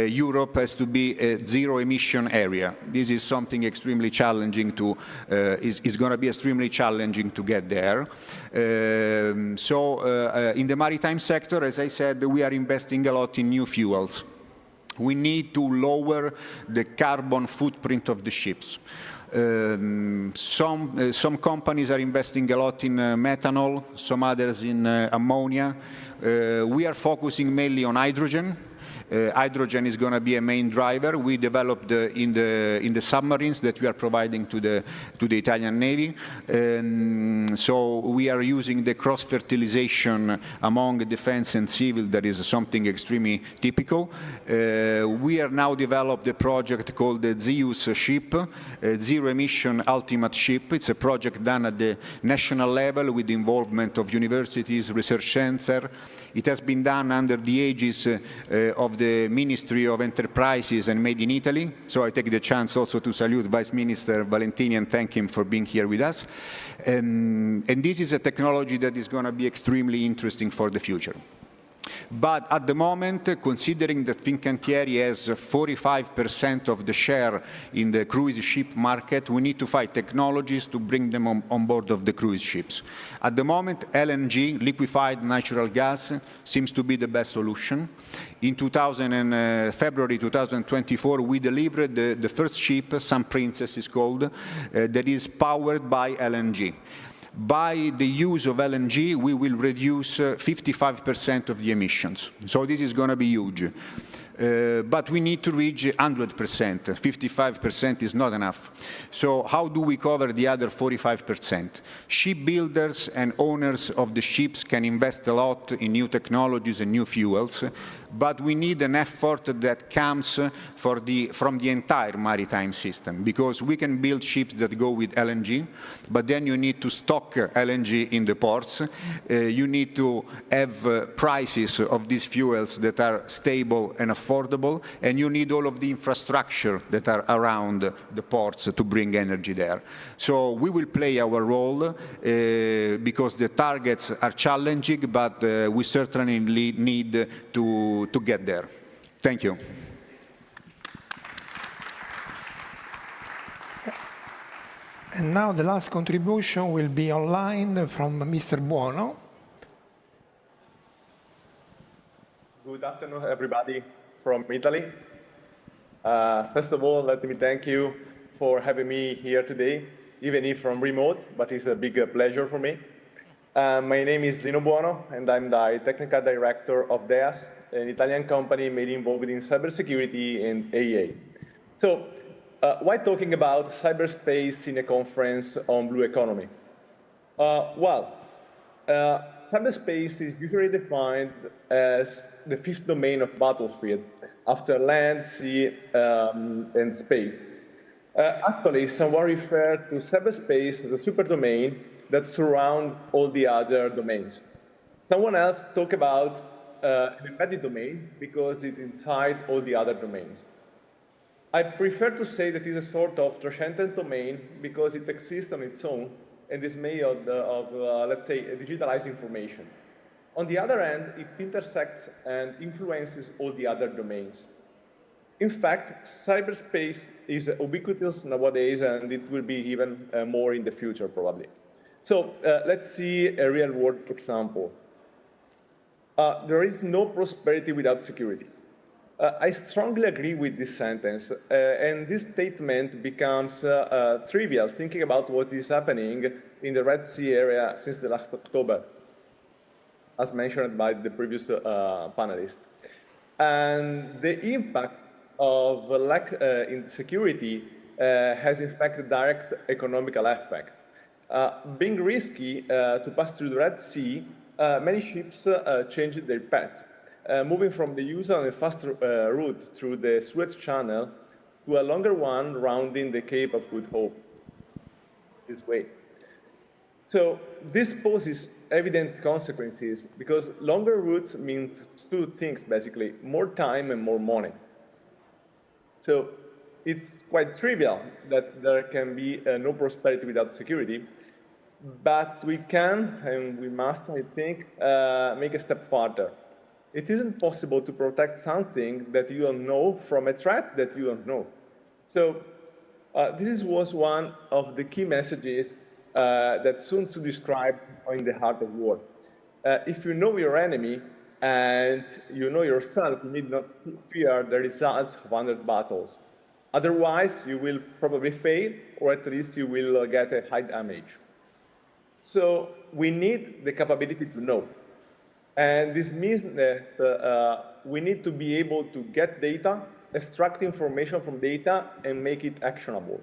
Europe has to be a zero emission area. This is something extremely challenging to, is going to be extremely challenging to get there. In the maritime sector, as I said, we are investing a lot in new fuels. We need to lower the carbon footprint of the ships. Some companies are investing a lot in methanol, some others in ammonia. We are focusing mainly on hydrogen. Hydrogen is going to be a main driver. We developed in the submarines that we are providing to the Italian Navy. So we are using the cross-fertilization among defense and civil. That is something extremely typical. We are now developed a project called the Zeus ship, Zero Emission Ultimate Ship. It's a project done at the national level with the involvement of universities, research center. It has been done under the aegis of the Ministry of Enterprises and Made in Italy. So I take the chance also to salute Vice Minister Valentini and thank him for being here with us. And this is a technology that is going to be extremely interesting for the future. But at the moment, considering that Fincantieri has 45% of the share in the cruise ship market, we need to find technologies to bring them on board of the cruise ships. At the moment, LNG, liquefied natural gas, seems to be the best solution. In February 2024, we delivered the first ship, Sun Princess is called, that is powered by LNG. By the use of LNG, we will reduce 55% of the emissions. So this is going to be huge. But we need to reach 100%. 55% is not enough. So how do we cover the other 45%? Shipbuilders and owners of the ships can invest a lot in new technologies and new fuels, but we need an effort that comes from the entire maritime system, because we can build ships that go with LNG, but then you need to stock LNG in the ports. You need to have prices of these fuels that are stable and affordable, and you need all of the infrastructure that are around the ports to bring energy there. So we will play our role because the targets are challenging, but we certainly need to get there. Thank you. And now the last contribution will be online from Mr. Buono. Good afternoon, everybody from Italy. First of all, let me thank you for having me here today, even if from remote, but it's a big pleasure for me. My name is Lino Buono, and I'm the technical director of DEAS, an Italian company mainly involved in cybersecurity and AEA. So, why talking about cyberspace in a conference on blue economy? Cyberspace is usually defined as the fifth domain of battlefield, after land, sea, and space. Actually, someone referred to cyberspace as a superdomain that surrounds all the other domains. Someone else talked about an embedded domain because it's inside all the other domains. I prefer to say that it's a sort of transcendent domain because it exists on its own and is made of let's say, digitalized information. On the other hand, it intersects and influences all the other domains. In fact, cyberspace is ubiquitous nowadays, and it will be even more in the future, probably. So let's see a real-world example. There is no prosperity without security. I strongly agree with this sentence, and this statement becomes trivial thinking about what is happening in the Red Sea area since the last October. as mentioned by the previous panelist. And the impact of lack in security has in fact a direct economical effect. Being risky to pass through the Red Sea, many ships changed their paths, moving from the usual and faster route through the Suez Channel to a longer one rounding the Cape of Good Hope this way. So this poses evident consequences because longer routes means two things, basically, more time and more money. So it's quite trivial that there can be no prosperity without security, but we can, and we must, I think, make a step further. It isn't possible to protect something that you don't know from a threat that you don't know. So this was one of the key messages that Sun Tzu described in The Art of War. If you know your enemy and you know yourself, you need not fear the results of 100 battles. Otherwise, you will probably fail, or at least you will get a high damage. So we need the capability to know. And this means that we need to be able to get data, extract information from data, and make it actionable.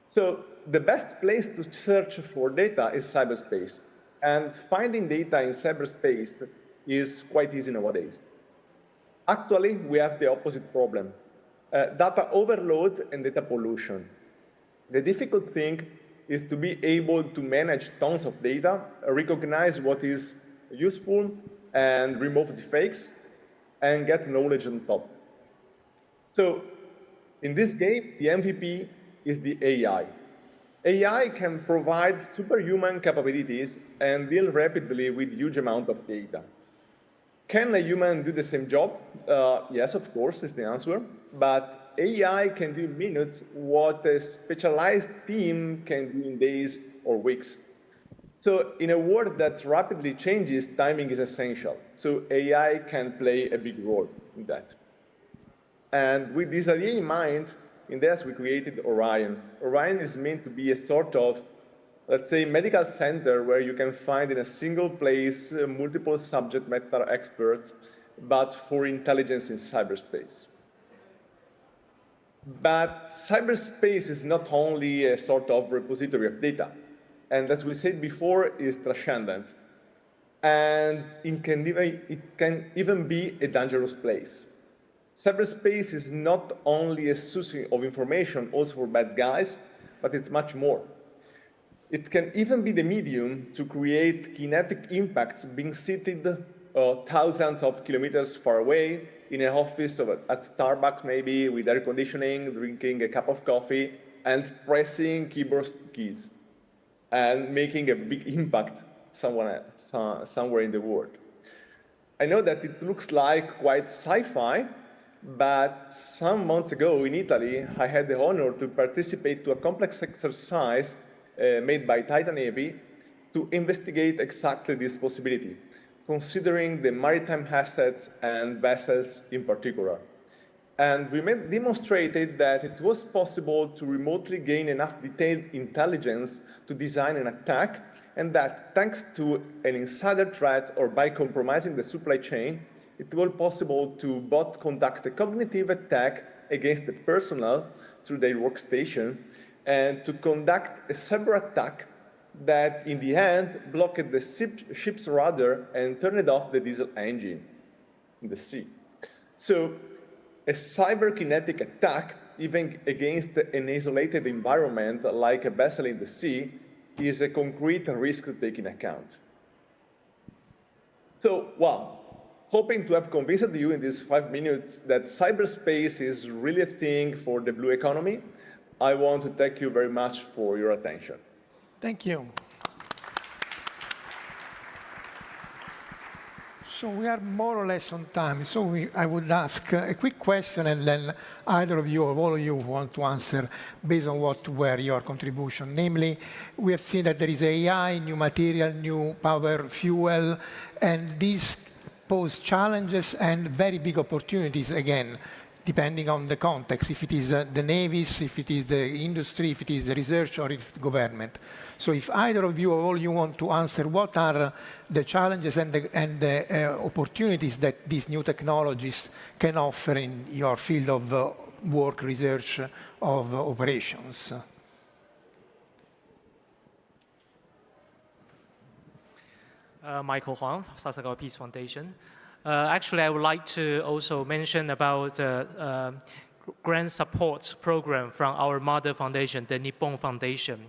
So the best place to search for data is cyberspace. And finding data in cyberspace is quite easy nowadays. Actually, we have the opposite problem. Data overload and data pollution. The difficult thing is to be able to manage tons of data, recognize what is useful, and remove the fakes, and get knowledge on top. So in this game, the MVP is the AI. AI can provide superhuman capabilities and deal rapidly with huge amount of data. Can a human do the same job? Yes, of course, is the answer. But AI can do in minutes what a specialized team can do in days or weeks. So in a world that rapidly changes, timing is essential. So AI can play a big role in that. And with this idea in mind, in this we created Orion. Orion is meant to be a sort of, let's say, medical center where you can find in a single place multiple subject matter experts, but for intelligence in cyberspace. But cyberspace is not only a sort of repository of data, and as we said before, is transcendent. And it can even be a dangerous place. Cyberspace is not only a source of information also for bad guys, but it's much more. It can even be the medium to create kinetic impacts being seated thousands of kilometers far away in an office or at Starbucks maybe with air conditioning, drinking a cup of coffee, and pressing keyboard keys and making a big impact somewhere in the world. I know that it looks like quite sci-fi, but some months ago in Italy, I had the honor to participate to a complex exercise made by Italian Navy to investigate exactly this possibility, considering the maritime assets and vessels in particular. And we demonstrated that it was possible to remotely gain enough detailed intelligence to design an attack, and that thanks to an insider threat or by compromising the supply chain, it was possible to both conduct a cognitive attack against the personnel through their workstation and to conduct a cyber attack that, in the end, blocked the ship's rudder and turned off the diesel engine in the sea. So a cyberkinetic attack, even against an isolated environment like a vessel in the sea, is a concrete risk to take into account. So, well, hoping to have convinced you in these 5 minutes that cyberspace is really a thing for the blue economy, I want to thank you very much for your attention. Thank you. So we are more or less on time. So I would ask a quick question, and then either of you or all of you want to answer based on what were your contribution. Namely, we have seen that there is AI, new material, new power, fuel, and these pose challenges and very big opportunities again. depending on the context, if it is the navies, if it is the industry, if it is the research, or if the government. So if either of you or all you want to answer, what are the challenges and the opportunities that these new technologies can offer in your field of work, research, of operations? Michael Huang, Sasakawa Peace Foundation. Actually, I would like to also mention about grant support program from our mother foundation, the Nippon Foundation.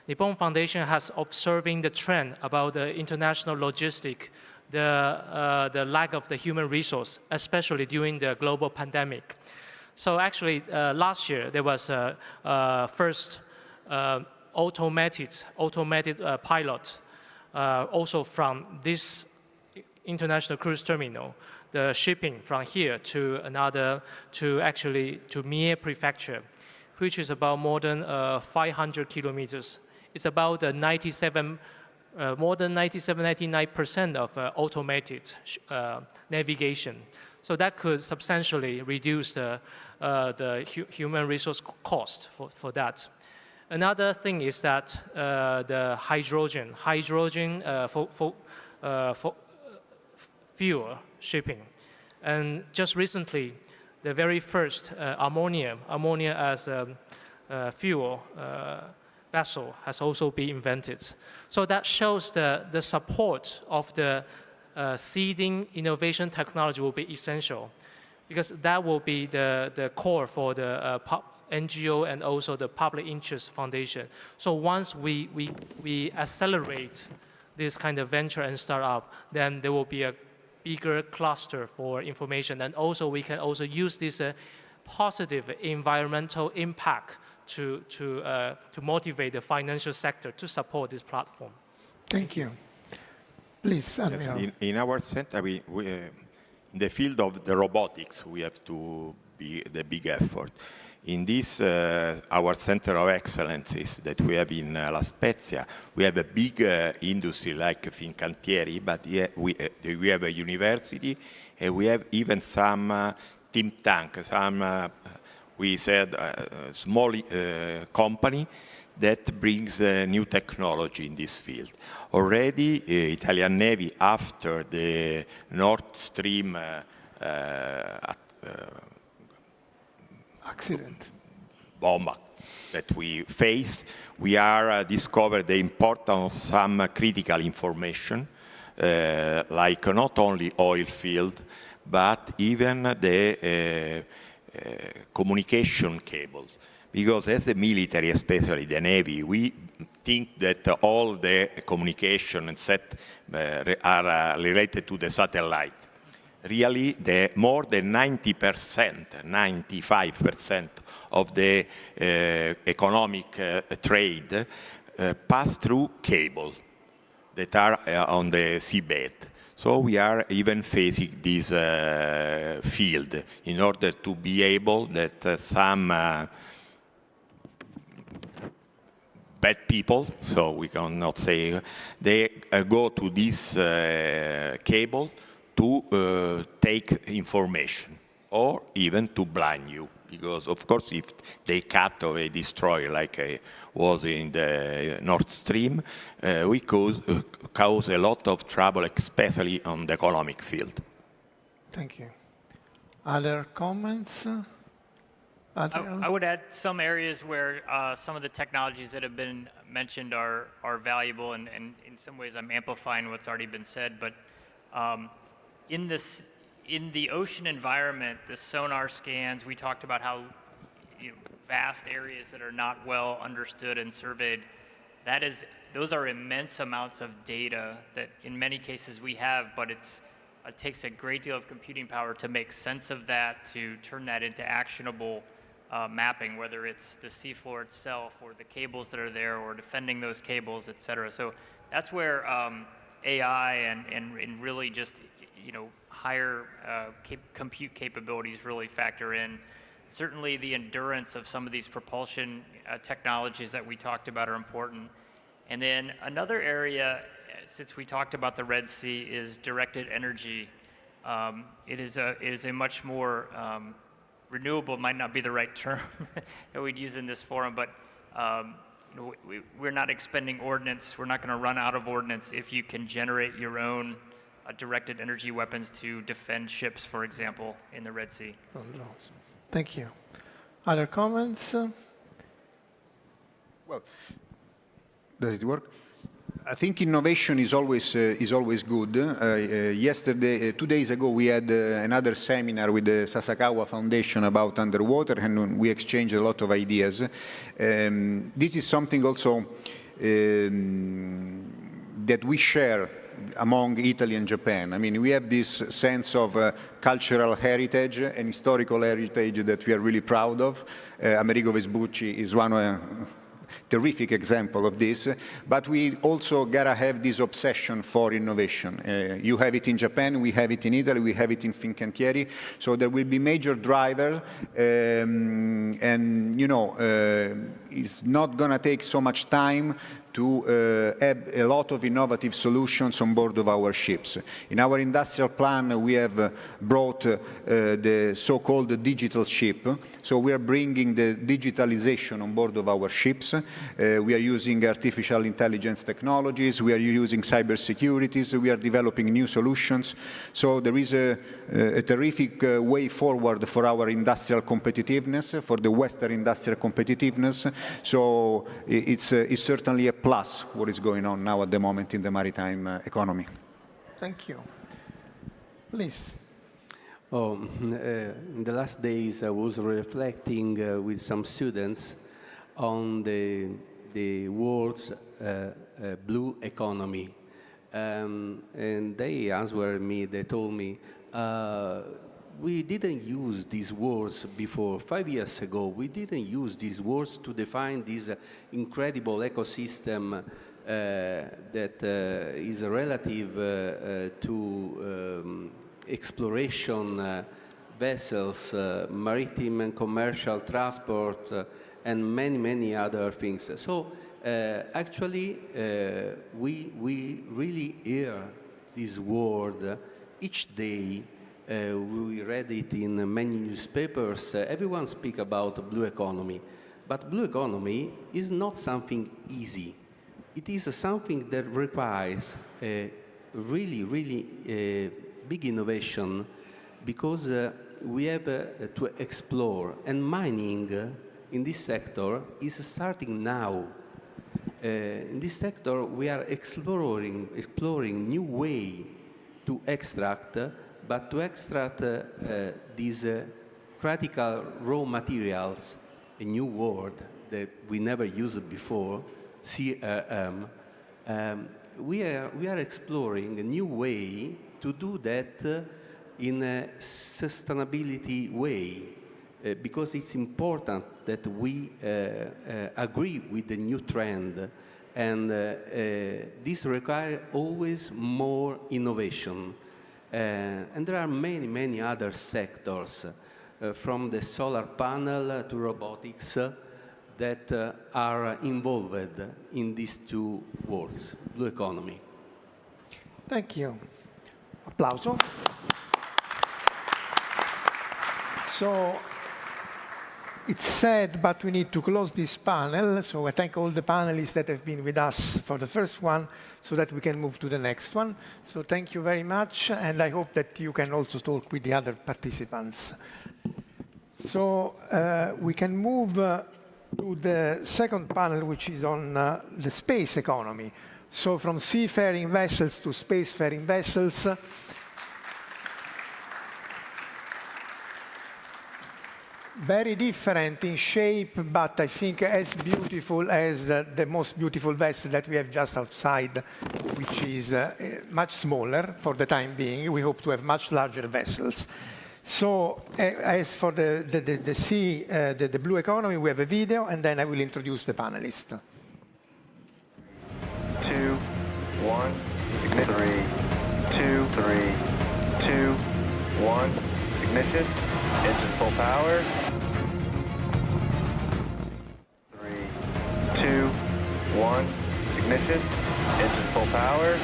Nippon Foundation has observing the trend about the international logistic, the lack of the human resource, especially during the global pandemic. So actually, last year, there was a first automated pilot also from this international cruise terminal, the shipping from here to another, to Mie Prefecture, which is about more than 500 kilometers. It's about more than 99% of automated navigation. So that could substantially reduce the human resource cost for that. Another thing is that the hydrogen fuel shipping. And just recently, the very first ammonia as a fuel vessel has also been invented. So that shows the support of the seeding innovation technology will be essential, because that will be the core for the NGO and also the public interest foundation. So once we accelerate this kind of venture and startup, then there will be a bigger cluster for information. And also we can also use this positive environmental impact to motivate the financial sector to support this platform. Thank you. Please, Admiral. Yes, in our center, we in the field of the robotics, we have to be the big effort. In this, our center of excellences that we have in La Spezia, we have a big industry like Fincantieri, but we have a university, and we have even some think tank, some, we said, small company that brings new technology in this field. Already, Italian Navy, after the Nord Stream accident bomb that we faced, we are discovered the importance of some critical information, like not only oil field, but even the communication cables. Because as a military, especially the Navy, we think that all the communication and are related to the satellite. Really, more than 90%, 95% of the economic trade pass through cable that are on the seabed. So we are even facing this field in order to be able that some bad people, so we cannot say, they go to this cable to take information or even to blind you. Because, of course, if they cut or they destroy, like was in the Nord Stream, we cause a lot of trouble, especially on the economic field. Thank you. Other comments? I would add some areas where some of the technologies that have been mentioned are valuable, and in some ways I'm amplifying what's already been said, but in the ocean environment, the sonar scans, we talked about how vast areas that are not well understood and surveyed. Those are immense amounts of data that in many cases we have, but it takes a great deal of computing power to make sense of that, to turn that into actionable mapping, whether it's the seafloor itself or the cables that are there or defending those cables, et cetera. So that's where AI and really just higher compute capabilities really factor in. Certainly the endurance of some of these propulsion technologies that we talked about are important. And then another area, since we talked about the Red Sea, is directed energy. It is a much more renewable might not be the right term that we'd use in this forum, but we're not expending ordnance. We're not going to run out of ordnance if you can generate your own directed energy weapons to defend ships, for example, in the Red Sea. Thank you. Other comments? Well, does it work? I think innovation is always good. Yesterday, 2 days ago, we had another seminar with the Sasakawa Foundation about underwater, and we exchanged a lot of ideas. This is something also that we share among Italy and Japan. I mean, we have this sense of cultural heritage and historical heritage that we are really proud of. Amerigo Vespucci is one terrific example of this, but we also gotta have this obsession for innovation. You have it in Japan, we have it in Italy, we have it in Fincantieri, so there will be major driver, and you know, it's not gonna take so much time to have a lot of innovative solutions on board of our ships. In our industrial plan, we have brought the so-called digital ship. So we are bringing the digitalization on board of our ships. We are using artificial intelligence technologies. We are using cybersecurity. We are developing new solutions. So there is a terrific way forward for our industrial competitiveness, for the Western industrial competitiveness. So it's certainly a plus what is going on now at the moment in the maritime economy. Thank you. Please. In the last days, I was reflecting with some students on the world's blue economy. And they answered me, they told me, we didn't use these words before. 5 years ago, we didn't use these words to define this incredible ecosystem that is relative to exploration vessels, maritime and commercial transport, and many, many other things. So actually, we really hear this word each day. We read it in many newspapers. Everyone speaks about blue economy. But blue economy is not something easy. It is something that requires a really, really big innovation, because we have to explore. And mining in this sector is starting now. In this sector, we are exploring new way to extract, but to extract these critical raw materials, a new word that we never used before, CRM, we are exploring a new way to do that in a sustainability way, because it's important that we agree with the new trend, and this requires always more innovation. And there are many, many other sectors, from the solar panel to robotics, that are involved in these two words, blue economy. Thank you. Applauso. So it's sad, but we need to close this panel. So I thank all the panelists that have been with us for the first one, so that we can move to the next one. So thank you very much, and I hope that you can also talk with the other participants. So we can move to the second panel, which is on the space economy. So from seafaring vessels to spacefaring vessels. Very different in shape, but I think as beautiful as the most beautiful vessel that we have just outside, which is much smaller for the time being. We hope to have much larger vessels. So as for the blue economy, we have a video, and then I will introduce the panelists. 2, 1, ignition. 3, 2, 3, 2, 1, ignition. Engine full power. 3, 2, 1, ignition. Engine full power.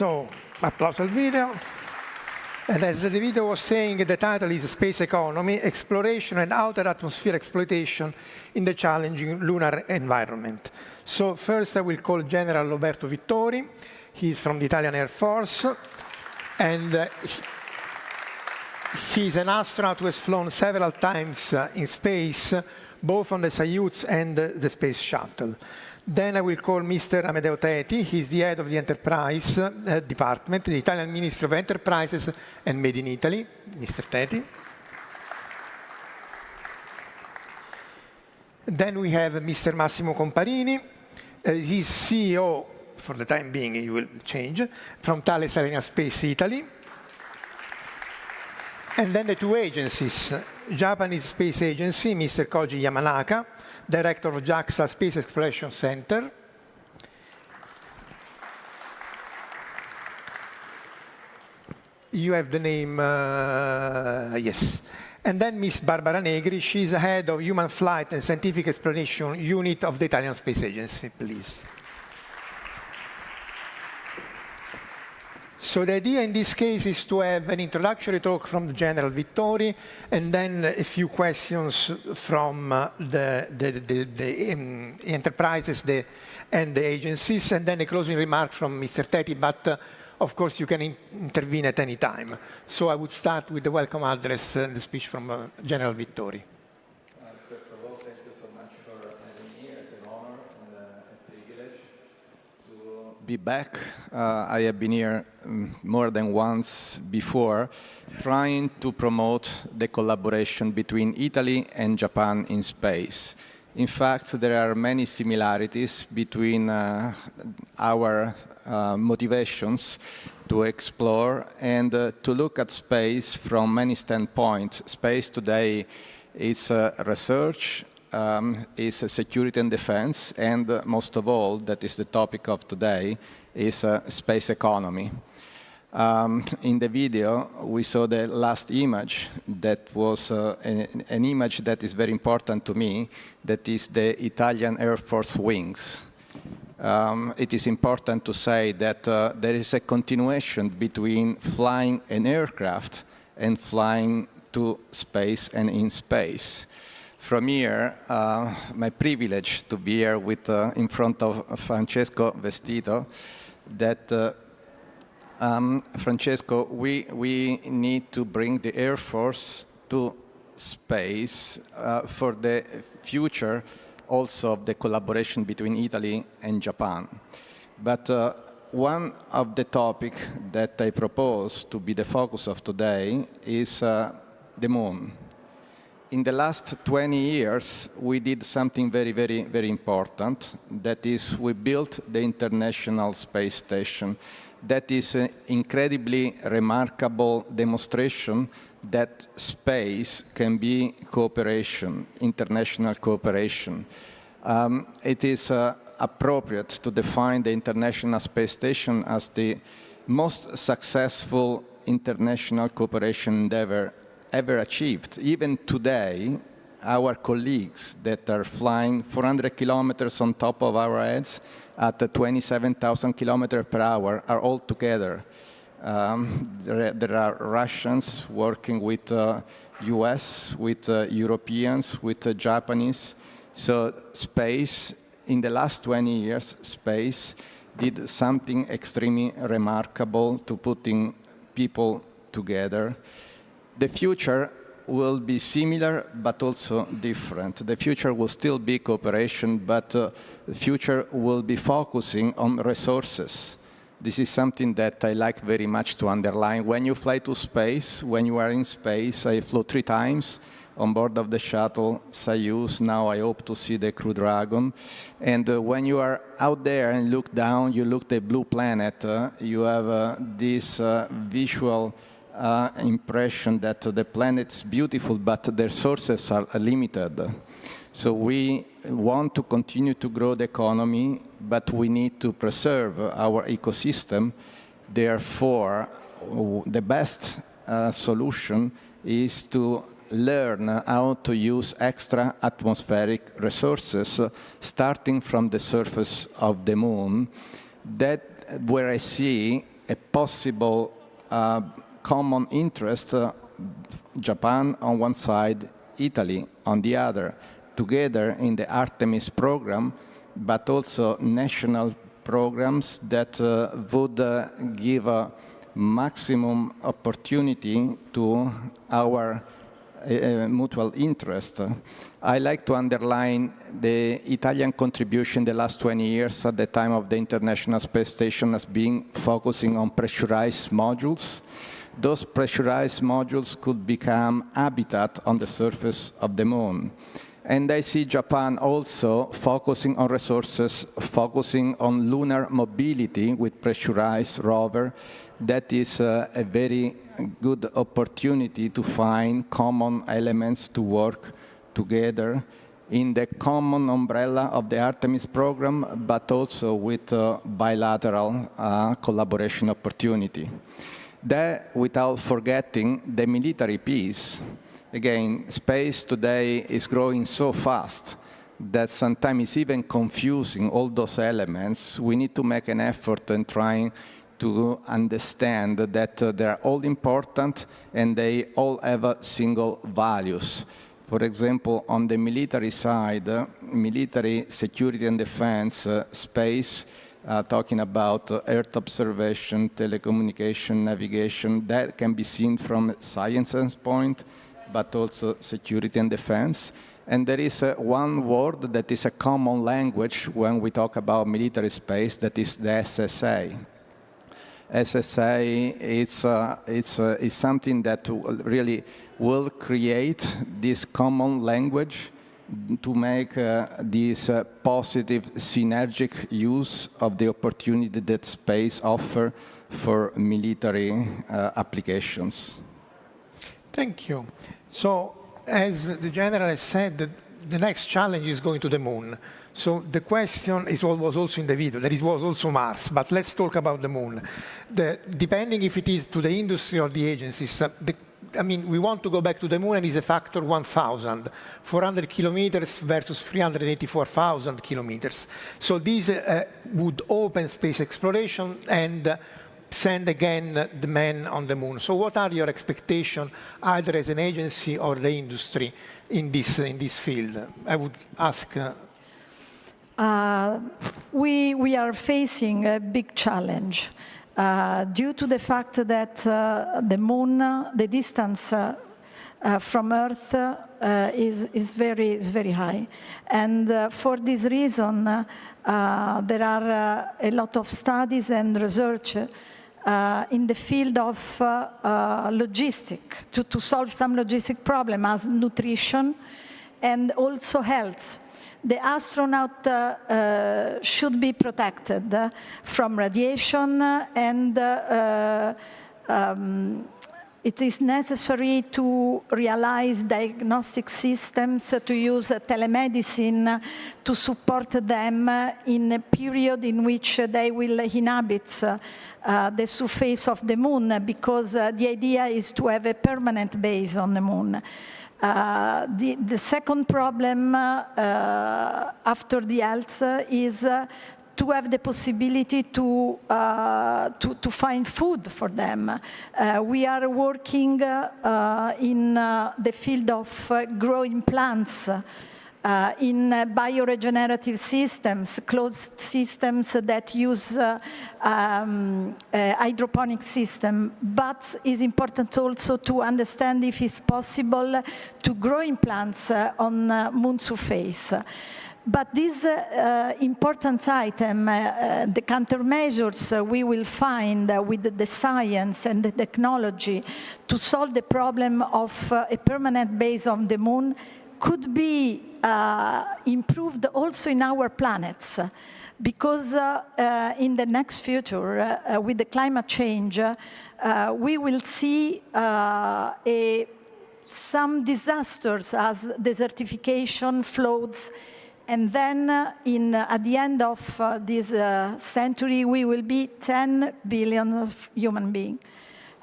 So, applause al video. And as the video was saying, the title is Space Economy, Exploration and Outer Atmosphere Exploitation in the Challenging Lunar Environment. So first I will call General Roberto Vittori. He's from the Italian Air Force. And he's an astronaut who has flown several times in space, both on the Soyuz and the Space Shuttle. Then I will call Mr. Amedeo Teti. He's the head of the Enterprise Department, the Italian Ministry of Enterprises and Made in Italy. Mr. Teti. Then we have Mr. Massimo Comparini. He's CEO, for the time being, he will change, from Thales Alenia Space Italy. And then the two agencies, Japanese Space Agency, Mr. Koji Yamanaka, Director of JAXA Space Exploration Center. You have the name, yes. And then Miss Barbara Negri, she's head of Human Flight and Scientific Exploration Unit of the Italian Space Agency, please. So the idea in this case is to have an introductory talk from the General Vittori, and then a few questions from the enterprises and the agencies, and then a closing remark from Mr. Teti, but of course you can intervene at any time. So I would start with the welcome address and the speech from General Vittori. First of all, thank you so much for having me. It's an honor and a privilege to be back. I have been here more than once before, trying to promote the collaboration between Italy and Japan in space. In fact, there are many similarities between our motivations to explore and to look at space from many standpoints. Space today is research, is security and defense, and most of all, that is the topic of today, is space economy. In the video, we saw the last image that was an image that is very important to me, that is the Italian Air Force wings. It is important to say that there is a continuation between flying an aircraft and flying to space and in space. From here, my privilege to be here with, in front of Francesco Vestito, that Francesco, we need to bring the Air Force to space for the future also of the collaboration between Italy and Japan. But one of the topics that I propose to be the focus of today is the moon. In the last 20 years, we did something very, very, very important. That is, we built the International Space Station. That is an incredibly remarkable demonstration that space can be cooperation, international cooperation. It is appropriate to define the International Space Station as the most successful international cooperation endeavor ever achieved. Even today, our colleagues that are flying 400 kilometers on top of our heads at 27,000 kilometers per hour are all together. There are Russians working with US, with Europeans, with Japanese. So space, in the last 20 years, space did something extremely remarkable to putting people together. The future will be similar, but also different. The future will still be cooperation, but the future will be focusing on resources. This is something that I like very much to underline. When you fly to space, when you are in space, I flew 3 times on board of the shuttle Soyuz. Now I hope to see the Crew Dragon. And when you are out there and look down, you look at the blue planet, you have this visual impression that the planet is beautiful, but the resources are limited. So we want to continue to grow the economy, but we need to preserve our ecosystem. Therefore, the best solution is to learn how to use extra atmospheric resources, starting from the surface of the moon. That where I see a possible common interest, Japan on one side, Italy on the other, together in the Artemis program, but also national programs that would give a maximum opportunity to our mutual interest. I like to underline the Italian contribution the last 20 years at the time of the International Space Station as being focusing on pressurized modules. Those pressurized modules could become habitat on the surface of the moon. And I see Japan also focusing on resources, focusing on lunar mobility with pressurized rover. That is a very good opportunity to find common elements to work together in the common umbrella of the Artemis program, but also with bilateral collaboration opportunity. That without forgetting the military piece. Again, space today is growing so fast that sometimes it's even confusing all those elements. We need to make an effort in trying to understand that they're all important and they all have single values. For example, on the military side, military security and defense space, talking about Earth observation, telecommunication, navigation, that can be seen from a science standpoint, but also security and defense. And there is one word that is a common language when we talk about military space, that is the SSA. SSA is something that really will create this common language to make this positive synergic use of the opportunity that space offers for military applications. Thank you. So, as the General has said, the next challenge is going to the moon. So the question was also in the video, that it was also Mars, but let's talk about the moon. Depending if it is to the industry or the agencies, we want to go back to the moon and it's a factor 1,000, 400 kilometers versus 384,000 kilometers. So this would open space exploration and send again the man on the moon. So what are your expectations, either as an agency or the industry in this field? I would ask. We are facing a big challenge due to the fact that the moon, the distance from Earth is very high. And for this reason, there are a lot of studies and research in the field of logistics to solve some logistic problem as nutrition and also health. The astronaut should be protected from radiation, and it is necessary to realize diagnostic systems, to use telemedicine to support them in a period in which they will inhabit the surface of the moon, because the idea is to have a permanent base on the moon. The second problem after the health is to have the possibility to find food for them. We are working in the field of growing plants, in bioregenerative systems, closed systems that use hydroponic system. But it's important also to understand if it's possible to grow in plants on moon surface. But this important item, the countermeasures we will find with the science and the technology to solve the problem of a permanent base on the moon could be improved also in our planets, because in the next future, with the climate change, we will see some disasters as desertification, floods, and then at the end of this century, we will be 10 billion human beings.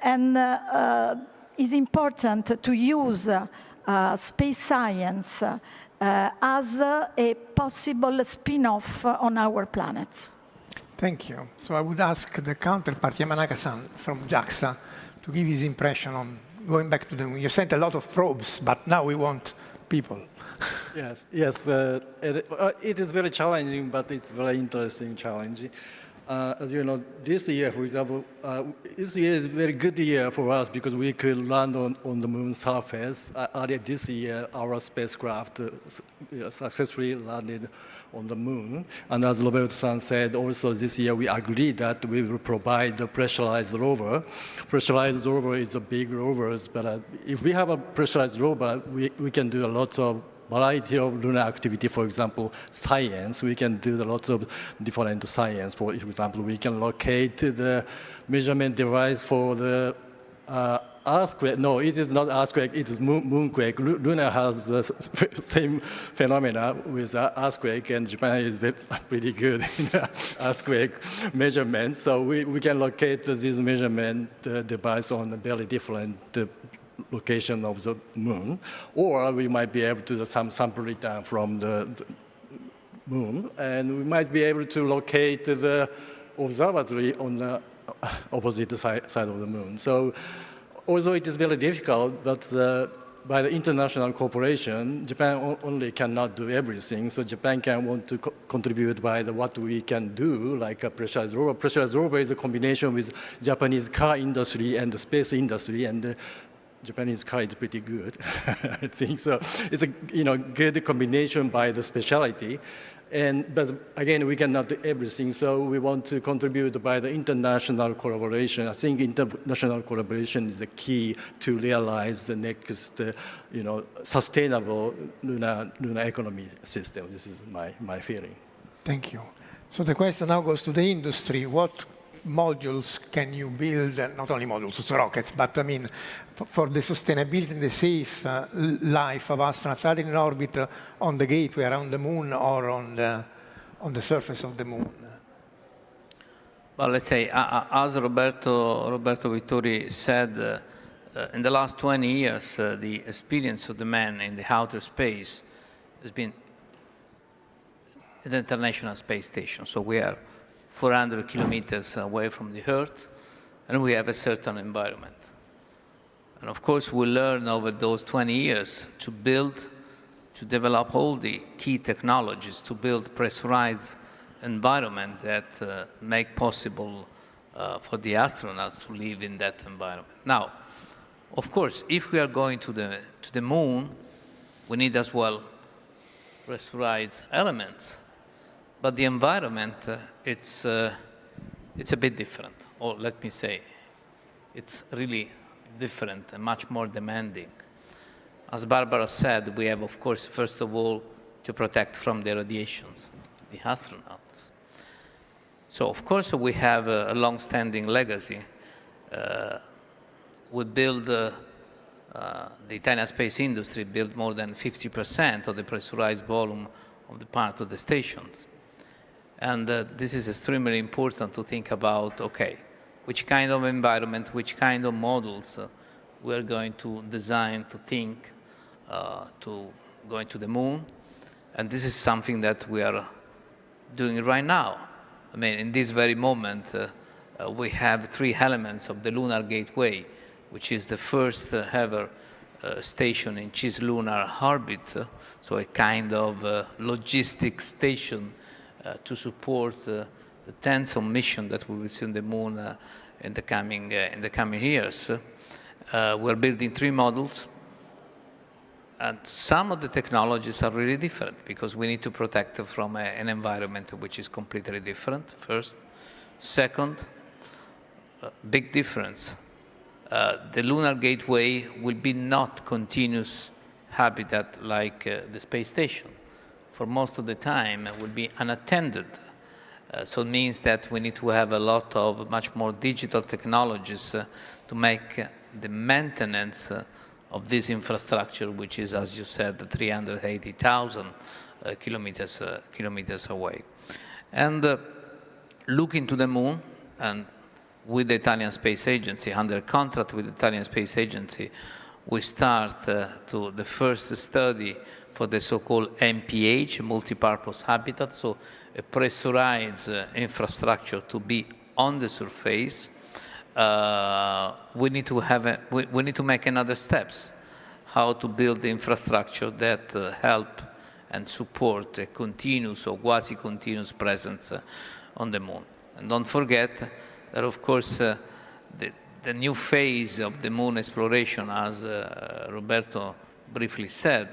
And it's important to use space science as a possible spin-off on our planets. Thank you. So I would ask the counterpart, Yamanaka-san from JAXA, to give his impression on going back to the moon. You sent a lot of probes, but now we want people. Yes, it is very challenging, but it's very interesting challenge. As you know, this year, for example, this year is a very good year for us because we could land on the moon surface. Earlier this year, our spacecraft successfully landed on the moon. And as Roberto-san said, also this year we agreed that we will provide the pressurized rover. Pressurized rover is a big rovers, but if we have a pressurized rover, we can do a lot of variety of lunar activity. For example, science, we can do lots of different science. For example, we can locate the measurement device for the earthquake. No, it is not earthquake, it is moonquake. Luna has the same phenomena with earthquake, and Japan is pretty good in earthquake measurements. So we can locate this measurement device on a very different location of the moon, or we might be able to do some sample return from the moon, and we might be able to locate the observatory on the opposite side of the moon. So although it is very difficult, but by the international cooperation, Japan only cannot do everything. So Japan can want to contribute by what we can do, like a pressurized rover. Pressurized rover is a combination with Japanese car industry and the space industry, and Japanese car is pretty good, I think. So it's a good combination by the specialty. But again, we cannot do everything, so we want to contribute by the international collaboration. I think international collaboration is the key to realize the next, sustainable lunar economy system. This is my feeling. Thank you. So the question now goes to the industry. What modules can you build, not only modules, also rockets, but I mean, for the sustainability and the safe life of astronauts either in orbit on the gateway around the moon or on the surface of the moon? Well, let's say, as Roberto Vittori said, in the last 20 years, the experience of the man in the outer space has been at the International Space Station. So we are 400 kilometers away from the Earth, and we have a certain environment. And of course, we learn over those 20 years to develop all the key technologies to build pressurized environment that make possible for the astronauts to live in that environment. Now, of course, if we are going to the moon, we need as well pressurized elements. But the environment, it's a bit different, or let me say, it's really different and much more demanding. As Barbara said, we have, of course, first of all, to protect from the radiations, the astronauts. So, of course, we have a long-standing legacy. We build, the Italian space industry built more than 50% of the pressurized volume of the part of the stations. And this is extremely important to think about, okay, which kind of environment, which kind of models we're going to design to think to going to the moon. And this is something that we are doing right now. I mean, in this very moment, we have 3 elements of the Lunar Gateway, which is the first ever station in cislunar orbit, so a kind of logistics station to support the tens of missions that we will see on the moon in the coming years. We're building 3 models, and some of the technologies are really different because we need to protect from an environment which is completely different, first. Second, big difference. The Lunar Gateway will be not continuous habitat like the space station. For most of the time, it will be unattended. So it means that we need to have a lot of much more digital technologies to make the maintenance of this infrastructure, which is, as you said, 380,000 kilometers away. And looking to the moon, and with the Italian Space Agency, under contract with the Italian Space Agency, we start the first study for the so-called MPH, multi-purpose habitat, so a pressurized infrastructure to be on the surface. We need to make another steps, how to build the infrastructure that help and support a continuous or quasi-continuous presence on the moon. And don't forget that, of course, the new phase of the moon exploration, as Roberto briefly said,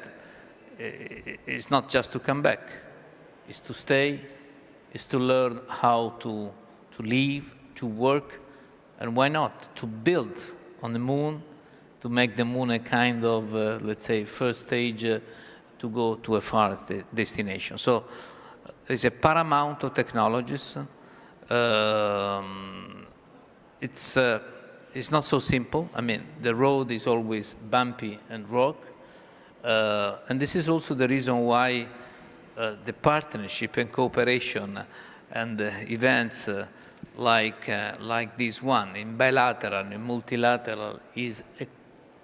is not just to come back, it's to stay, it's to learn how to live, to work, and why not, to build on the moon, to make the moon a kind of, let's say, first stage to go to a far destination. So there's a paramount of technologies. It's not so simple. I mean, the road is always bumpy and rock. And this is also the reason why the partnership and cooperation and events like this one, in bilateral and multilateral, is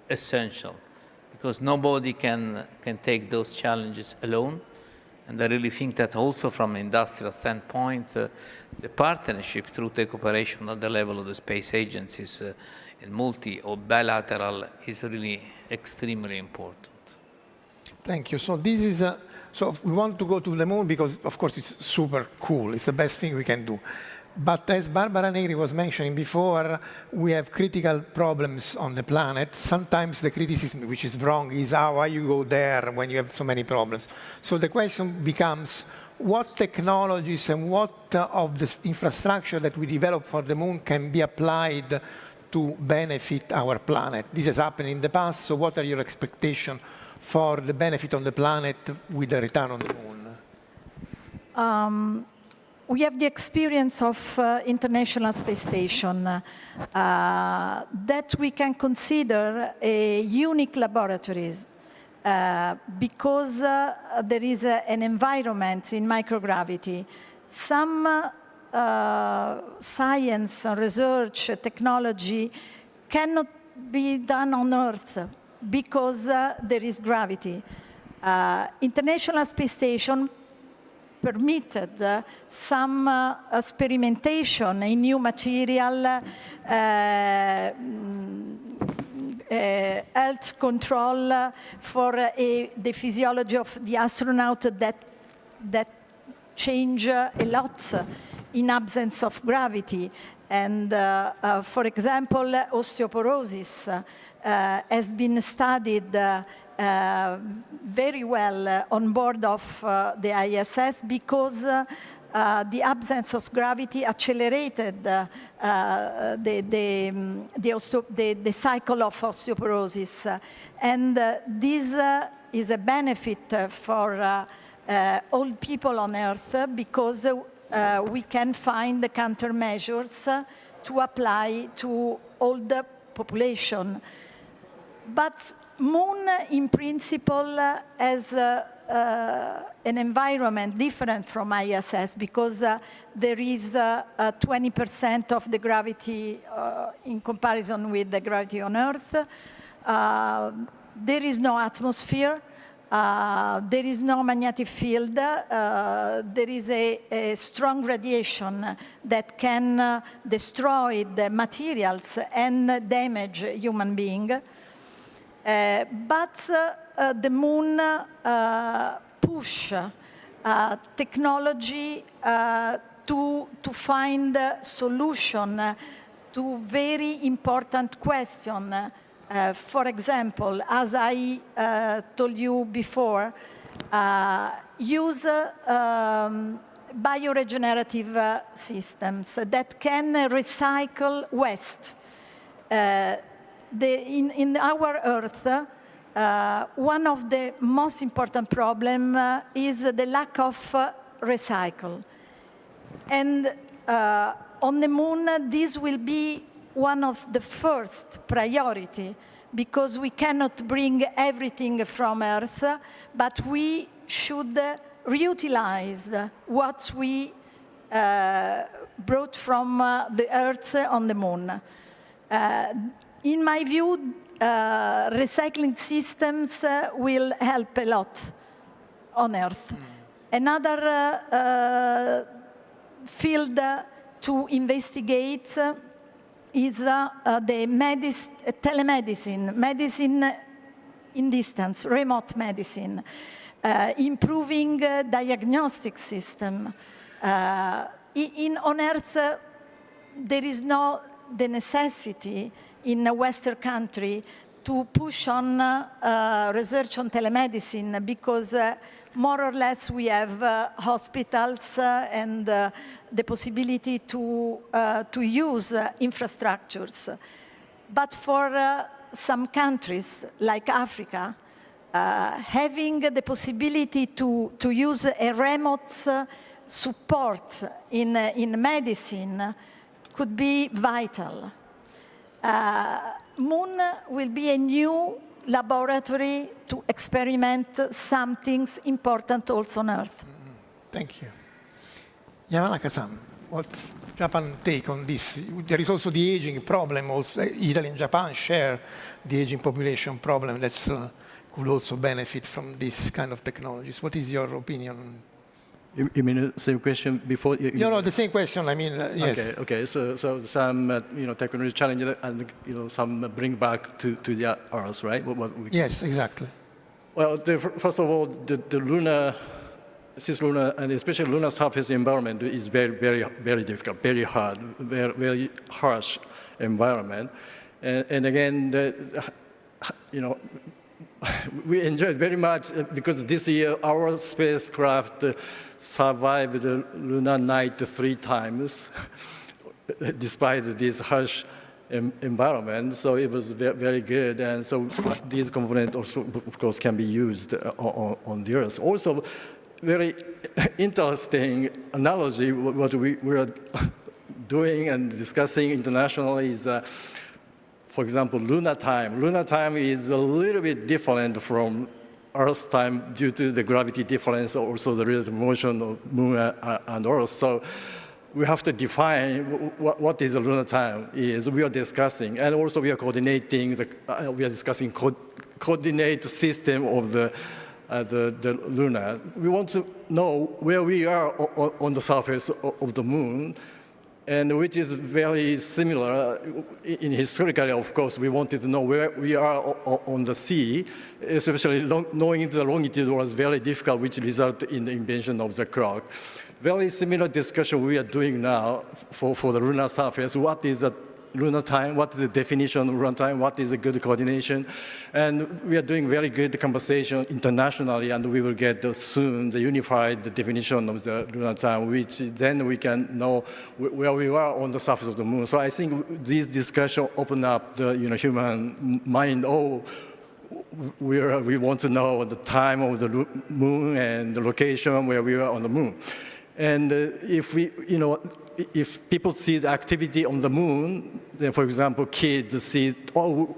essential, because nobody can take those challenges alone. And I really think that also from an industrial standpoint, the partnership through the cooperation at the level of the space agencies in multi or bilateral is really extremely important. Thank you. So this is, so we want to go to the moon because, of course, it's super cool. It's the best thing we can do. But as Barbara Negri was mentioning before, we have critical problems on the planet. Sometimes the criticism, which is wrong, is how you go there when you have so many problems. So the question becomes, what technologies and what of the infrastructure that we develop for the moon can be applied to benefit our planet? This has happened in the past, so what are your expectations for the benefit on the planet with the return on the moon? We have the experience of International Space Station that we can consider a unique laboratories because there is an environment in microgravity. Some science, research, technology cannot be done on Earth because there is gravity. International Space Station permitted some experimentation in new material, health control for the physiology of the astronaut that change a lot in absence of gravity. And for example, osteoporosis has been studied very well on board of the ISS because the absence of gravity accelerated the cycle of osteoporosis. And this is a benefit for all people on Earth because we can find the countermeasures to apply to all the population. But Moon, in principle, has an environment different from ISS because there is 20% of the gravity in comparison with the gravity on Earth. There is no atmosphere. There is no magnetic field. There is a strong radiation that can destroy the materials and damage human beings. But the moon push technology to find a solution to very important questions. For example, as I told you before, use bioregenerative systems that can recycle waste. In our Earth, one of the most important problems is the lack of recycle. And on the moon, this will be one of the first priority because we cannot bring everything from Earth, but we should reutilize what we brought from the Earth on the moon. In my view, recycling systems will help a lot on Earth. Another field to investigate is the telemedicine, medicine in distance, remote medicine, improving diagnostic system. On Earth, there is no the necessity in a Western country to push on research on telemedicine because more or less we have hospitals and the possibility to use infrastructures. But for some countries like Africa, having the possibility to use a remote support in medicine could be vital. Moon will be a new laboratory to experiment some things important also on Earth. Thank you. Yamanaka-san, what's Japan's take on this? There is also the aging problem. Also, Italy and Japan share the aging population problem that could also benefit from this kind of technologies. What is your opinion? You mean the same question before? No, the same question. I mean, yes. Okay. So some technology challenges and some bring back to the Earth, right? Yes, exactly. Well, first of all, the lunar, cislunar, and especially lunar surface environment is very difficult, very hard, very harsh environment, and again, we enjoyed very much because this year our spacecraft survived the lunar night 3 times, despite this harsh environment. So it was very good, and so these components also, of course, can be used on the Earth. Also, very interesting analogy. What we are doing and discussing internationally is. For example, lunar time. Lunar time is a little bit different from Earth time due to the gravity difference, also the relative motion of Moon and Earth. So we have to define what is the lunar time is. We are discussing, and also we are coordinating. We are discussing coordinate system of the lunar. We want to know where we are on the surface of the Moon. And which is very similar in historically, of course, we wanted to know where we are on the sea, especially knowing the longitude was very difficult, which resulted in the invention of the clock. Very similar discussion we are doing now for the lunar surface. What is the lunar time? What is the definition of lunar time? What is the good coordination? And we are doing very good conversation internationally, and we will get soon the unified definition of the lunar time, which then we can know where we are on the surface of the Moon. So I think this discussion open up the human mind. We want to know the time of the Moon and the location where we are on the Moon. And if people see the activity on the Moon, then, for example, kids see,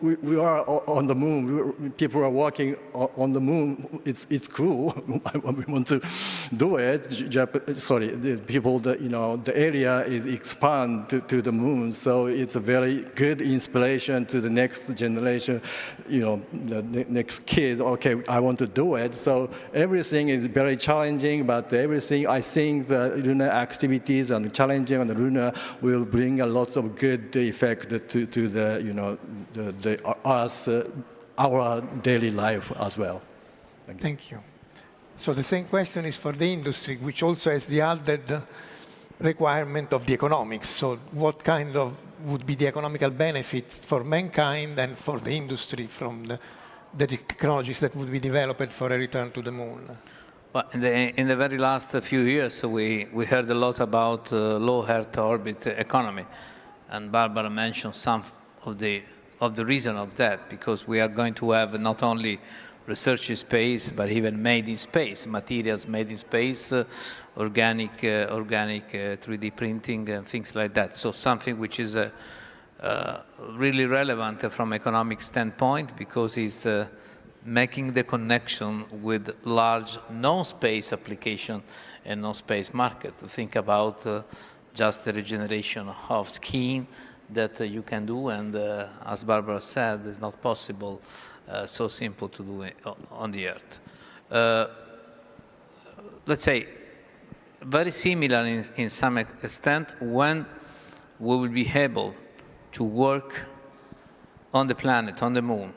we are on the Moon, people are walking on the Moon, it's cool, we want to do it. The people, the area is expand to the Moon, so it's a very good inspiration to the next generation, the next kids, okay, I want to do it. So everything is very challenging, but everything, I think the lunar activities and challenging on the lunar will bring a lot of good effect to the us, our daily life as well. Thank you. So the same question is for the industry, which also has the added requirement of the economics. So what kind of would be the economical benefit for mankind and for the industry from the technologies that would be developed for a return to the Moon? Well, in the very last few years, we heard a lot about low Earth orbit economy, and Barbara mentioned some of the reason of that, because we are going to have not only research in space, but even made in space, materials made in space, organic 3D printing and things like that. So something which is really relevant from economic standpoint, because it's making the connection with large non-space application and non-space market. Think about just the regeneration of skin that you can do, and as Barbara said, it's not possible so simple to do it on the Earth. let's say, very similar in some extent when we will be able to work on the planet, on the moon,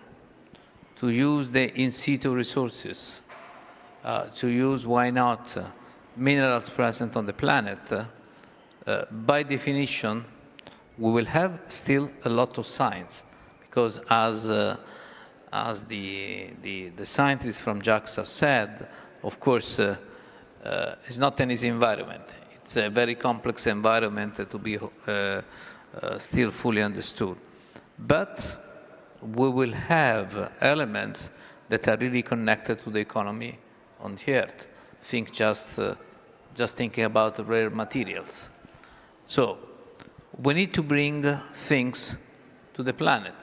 to use the in situ resources, to use, why not, minerals present on the planet. By definition, we will have still a lot of science, because as the scientists from JAXA said, of course, it's not an easy environment. It's a very complex environment to be still fully understood. But we will have elements that are really connected to the economy on the Earth. Think just thinking about rare materials. So we need to bring things to the planet.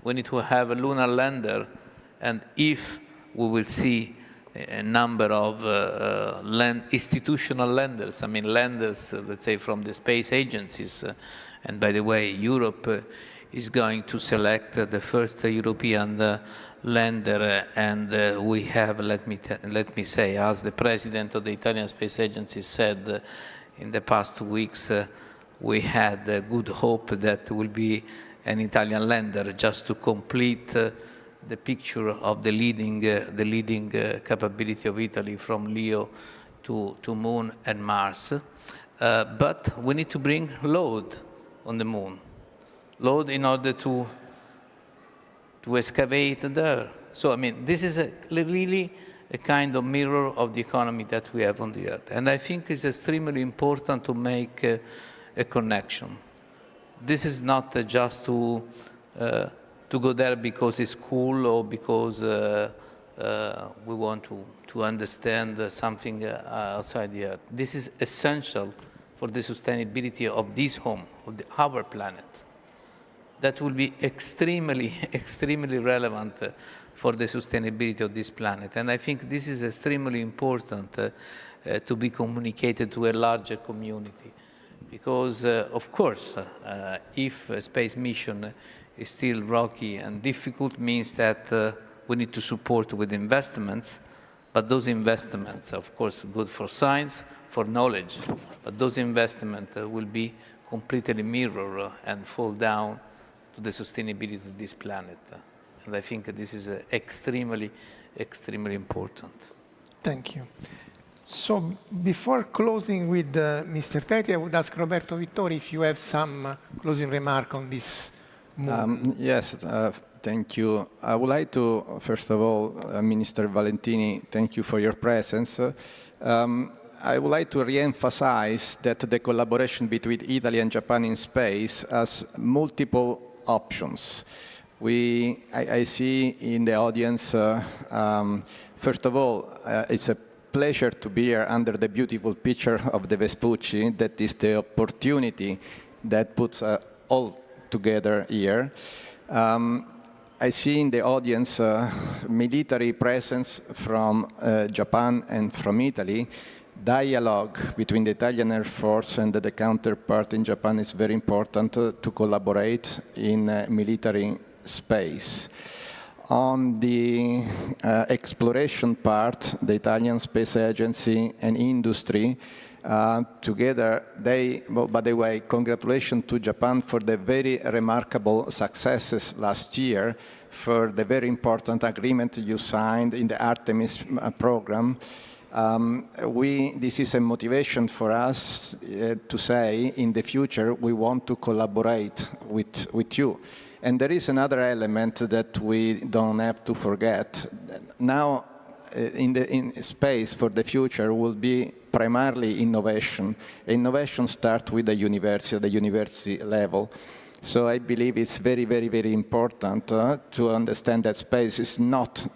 We need to have a lunar lander, and if we will see a number of institutional landers, I mean landers, let's say, from the space agencies, and by the way, Europe is going to select the first European lander, and we have, let me say, as the president of the Italian Space Agency said in the past 2 weeks, we had good hope that there will be an Italian lander just to complete the picture of the leading capability of Italy from LEO to Moon and Mars. But we need to bring load on the Moon, load in order to excavate there. So, I mean, this is really a kind of mirror of the economy that we have on the Earth. And I think it's extremely important to make a connection. This is not just to go there because it's cool or because we want to understand something outside the Earth. This is essential for the sustainability of this home, of our planet. That will be extremely, extremely relevant for the sustainability of this planet. And I think this is extremely important to be communicated to a larger community. Because, of course, if a space mission is still rocky and difficult, means that we need to support with investments, but those investments are, of course, good for science, for knowledge, but those investments will be completely mirror and fall down to the sustainability of this planet. And I think this is extremely, extremely important. Thank you. So before closing with Mr. Teti, I would ask Roberto Vittori if you have some closing remark on this move. Yes, thank you. I would like to, first of all, Minister Valentini, thank you for your presence. I would like to re-emphasize that the collaboration between Italy and Japan in space has multiple options. I see in the audience, first of all, it's a pleasure to be here under the beautiful picture of the Vespucci. That is the opportunity that puts all together here. I see in the audience military presence from Japan and from Italy. Dialogue between the Italian Air Force and the counterpart in Japan is very important to collaborate in military space. On the exploration part, the Italian Space Agency and industry together, by the way, congratulations to Japan for the very remarkable successes last year, for the very important agreement you signed in the Artemis program. This is a motivation for us to say in the future we want to collaborate with you. And there is another element that we don't have to forget. Now, in space for the future will be primarily innovation. Innovation starts with the university level. So I believe it's very, very, very important to understand that space is not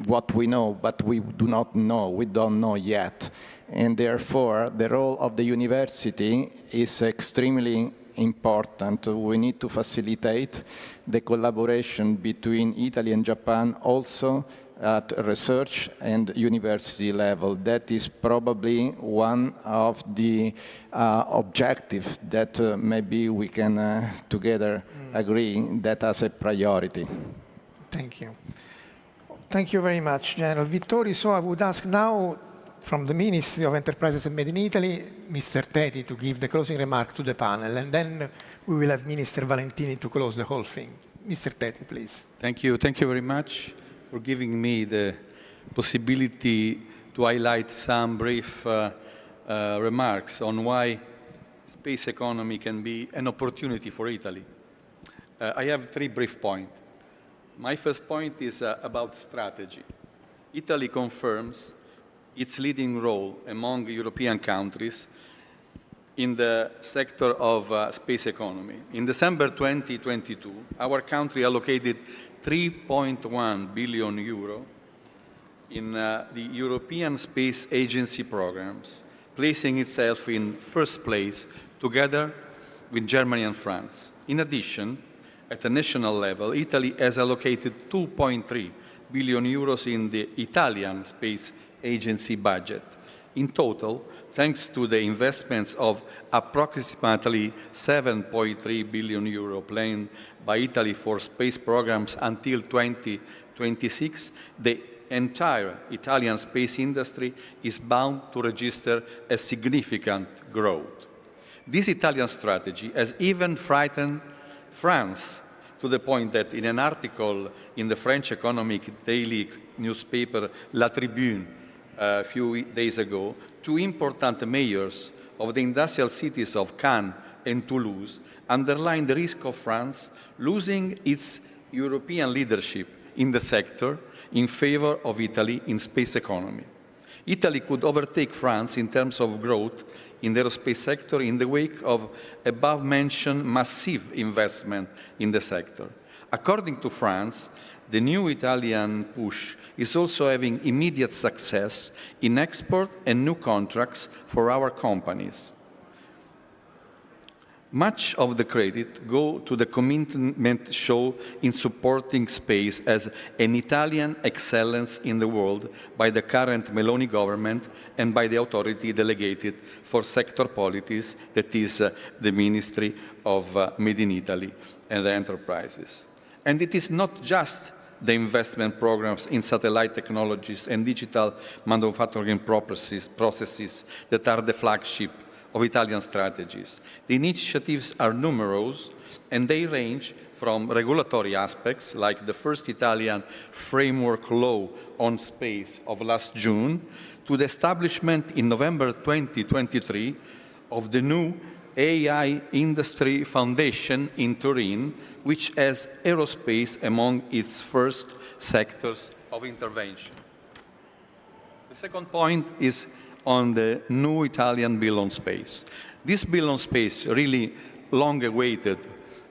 what we know, but we do not know, we don't know yet. And therefore, the role of the university is extremely important. We need to facilitate the collaboration between Italy and Japan also at research and university level. That is probably one of the objectives that maybe we can together agree that as a priority. Thank you. Thank you very much, General Vittori. So I would ask now from the Ministry of Enterprises and Made in Italy, Mr. Teti, to give the closing remark to the panel, and then we will have Minister Valentini to close the whole thing. Mr. Teti, please. Thank you. Thank you very much for giving me the possibility to highlight some brief remarks on why space economy can be an opportunity for Italy. I have 3 brief points. My first point is about strategy. Italy confirms its leading role among European countries in the sector of space economy. In December 2022, our country allocated 3.1 billion euro in the European Space Agency programs, placing itself in first place together with Germany and France. In addition, at the national level, Italy has allocated 2.3 billion euros in the Italian Space Agency budget. In total, thanks to the investments of approximately 7.3 billion euro planned by Italy for space programs until 2026, the entire Italian space industry is bound to register a significant growth. This Italian strategy has even frightened France, to the point that in an article in the French economic daily newspaper La Tribune a few days ago, 2 important mayors of the industrial cities of Cannes and Toulouse underlined the risk of France losing its European leadership in the sector in favor of Italy in space economy. Italy could overtake France in terms of growth in the aerospace sector in the wake of above-mentioned massive investment in the sector. According to France, the new Italian push is also having immediate success in export and new contracts for our companies. Much of the credit goes to the commitment shown in supporting space as an Italian excellence in the world by the current Meloni government and by the authority delegated for sector policies, that is the Ministry of Made in Italy and the enterprises. And it is not just the investment programs in satellite technologies and digital manufacturing processes that are the flagship of Italian strategies. The initiatives are numerous, and they range from regulatory aspects, like the first Italian framework law on space of last June, to the establishment in November 2023 of the new AI Industry Foundation in Turin, which has aerospace among its first sectors of intervention. The second point is on the new Italian bill on space. This bill on space, really long awaited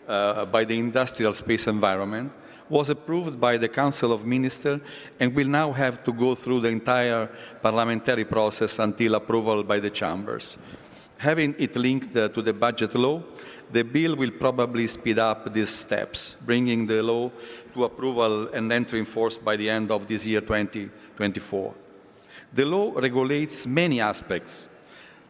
by the industrial space environment, was approved by the Council of Ministers and will now have to go through the entire parliamentary process until approval by the chambers. Having it linked to the budget law, the bill will probably speed up these steps, bringing the law to approval and entry in force by the end of this year, 2024. The law regulates many aspects,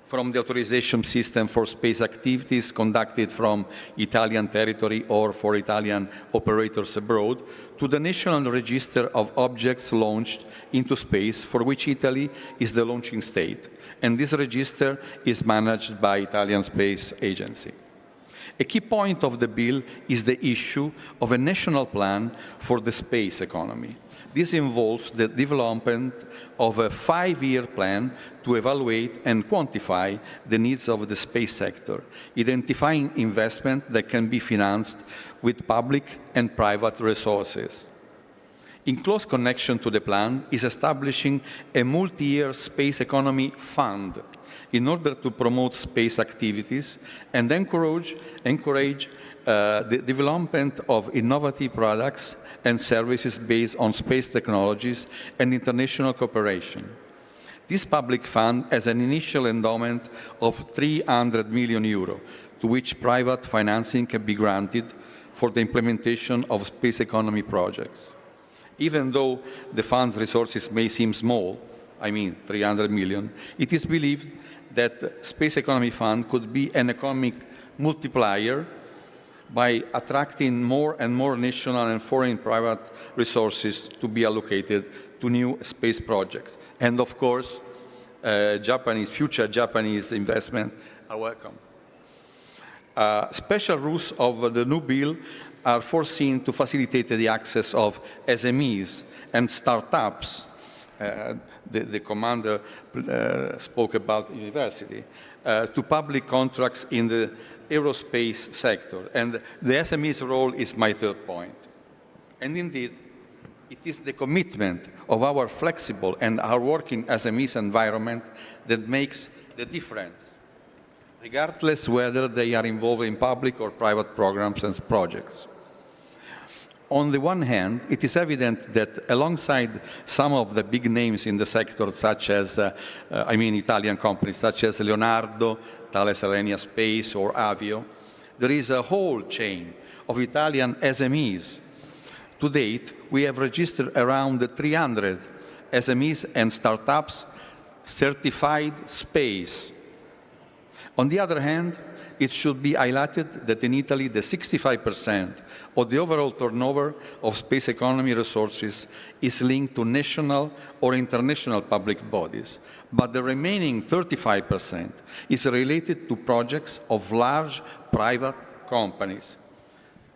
from the authorization system for space activities conducted from Italian territory or for Italian operators abroad, to the National Register of Objects Launched into Space, for which Italy is the launching state, and this register is managed by Italian Space Agency. A key point of the bill is the issue of a national plan for the space economy. This involves the development of a 5-year plan to evaluate and quantify the needs of the space sector, identifying investment that can be financed with public and private resources. In close connection to the plan is establishing a multi-year space economy fund in order to promote space activities and encourage the development of innovative products and services based on space technologies and international cooperation. This public fund has an initial endowment of 300 million euro, to which private financing can be granted for the implementation of space economy projects. Even though the fund's resources may seem small, 300 million, it is believed that the Space Economy Fund could be an economic multiplier by attracting more and more national and foreign private resources to be allocated to new space projects. And of course, future Japanese investment are welcome. Special rules of the new bill are foreseen to facilitate the access of SMEs and startups. The commander spoke about university, to public contracts in the aerospace sector. And the SME's role is my third point. And indeed, it is the commitment of our flexible and hardworking SMEs environment that makes the difference, regardless whether they are involved in public or private programs and projects. On the one hand, it is evident that alongside some of the big names in the sector, such as, Italian companies, such as Leonardo, Thales Alenia Space, or Avio, there is a whole chain of Italian SMEs. To date, we have registered around 300 SMEs and startups certified space. On the other hand, it should be highlighted that in Italy, the 65% of the overall turnover of space economy resources is linked to national or international public bodies, but the remaining 35% is related to projects of large private companies.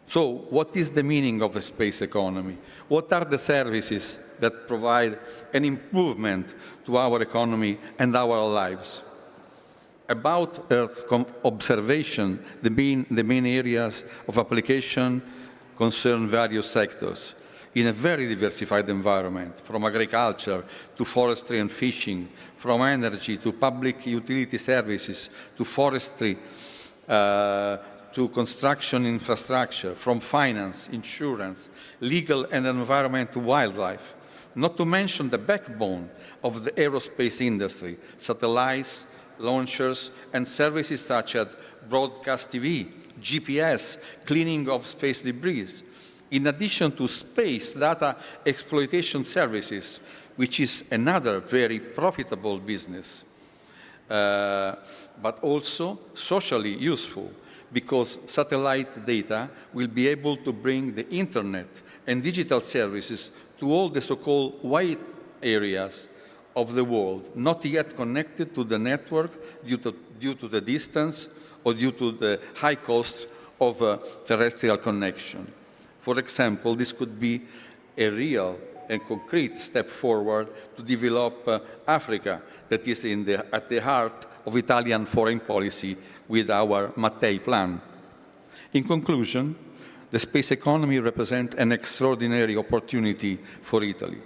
So, what is the meaning of a space economy? What are the services that provide an improvement to our economy and our lives? About Earth observation, the main areas of application concern various sectors in a very diversified environment, from agriculture to forestry and fishing, from energy to public utility services to forestry, to construction infrastructure, from finance, insurance, legal and environment to wildlife, not to mention the backbone of the aerospace industry, satellites, launchers, and services such as broadcast TV, GPS, cleaning of space debris, in addition to space data exploitation services, which is another very profitable business, but also socially useful, because satellite data will be able to bring the internet and digital services to all the so-called white areas of the world, not yet connected to the network due to the distance or due to the high cost of a terrestrial connection. For example, this could be a real and concrete step forward to develop Africa, that is at the heart of Italian foreign policy with our Mattei plan. In conclusion, the space economy represents an extraordinary opportunity for Italy.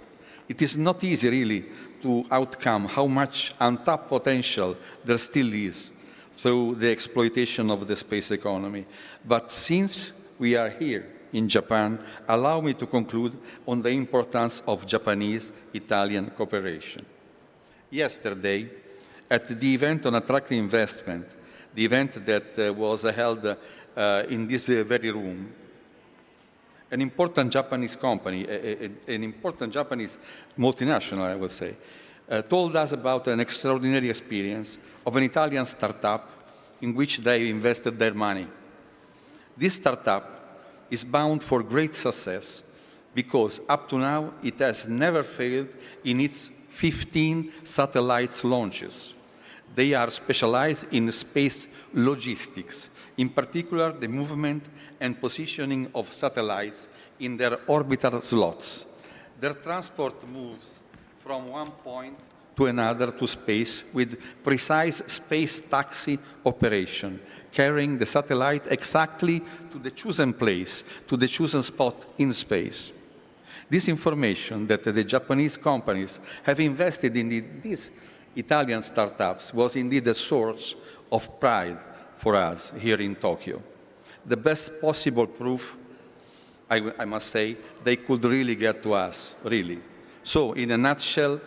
It is not easy, really, to outcome how much untapped potential there still is through the exploitation of the space economy. But since we are here in Japan, allow me to conclude on the importance of Japanese-Italian cooperation. Yesterday, at the event on attracting investment, the event that was held in this very room, an important Japanese company, an important Japanese multinational, I would say, told us about an extraordinary experience of an Italian startup in which they invested their money. This startup is bound for great success because up to now it has never failed in its 15 satellites launches. They are specialized in space logistics, in particular the movement and positioning of satellites in their orbital slots. Their transport moves from one point to another to space with precise space taxi operation, carrying the satellite exactly to the chosen place, to the chosen spot in space. This information that the Japanese companies have invested in these Italian startups was indeed a source of pride for us here in Tokyo. The best possible proof, I must say, they could really get to us, really. So, in a nutshell,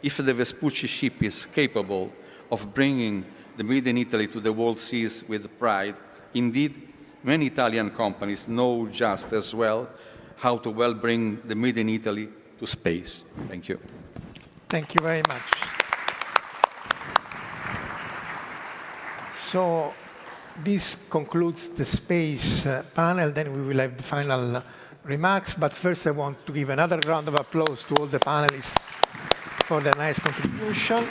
if the Vespucci ship is capable of bringing the Made in Italy to the world seas with pride, indeed, many Italian companies know just as well how to well bring the Made in Italy to space. Thank you. Thank you very much. So this concludes the space panel. Then we will have the final remarks. But first, I want to give another round of applause to all the panelists for the nice contribution.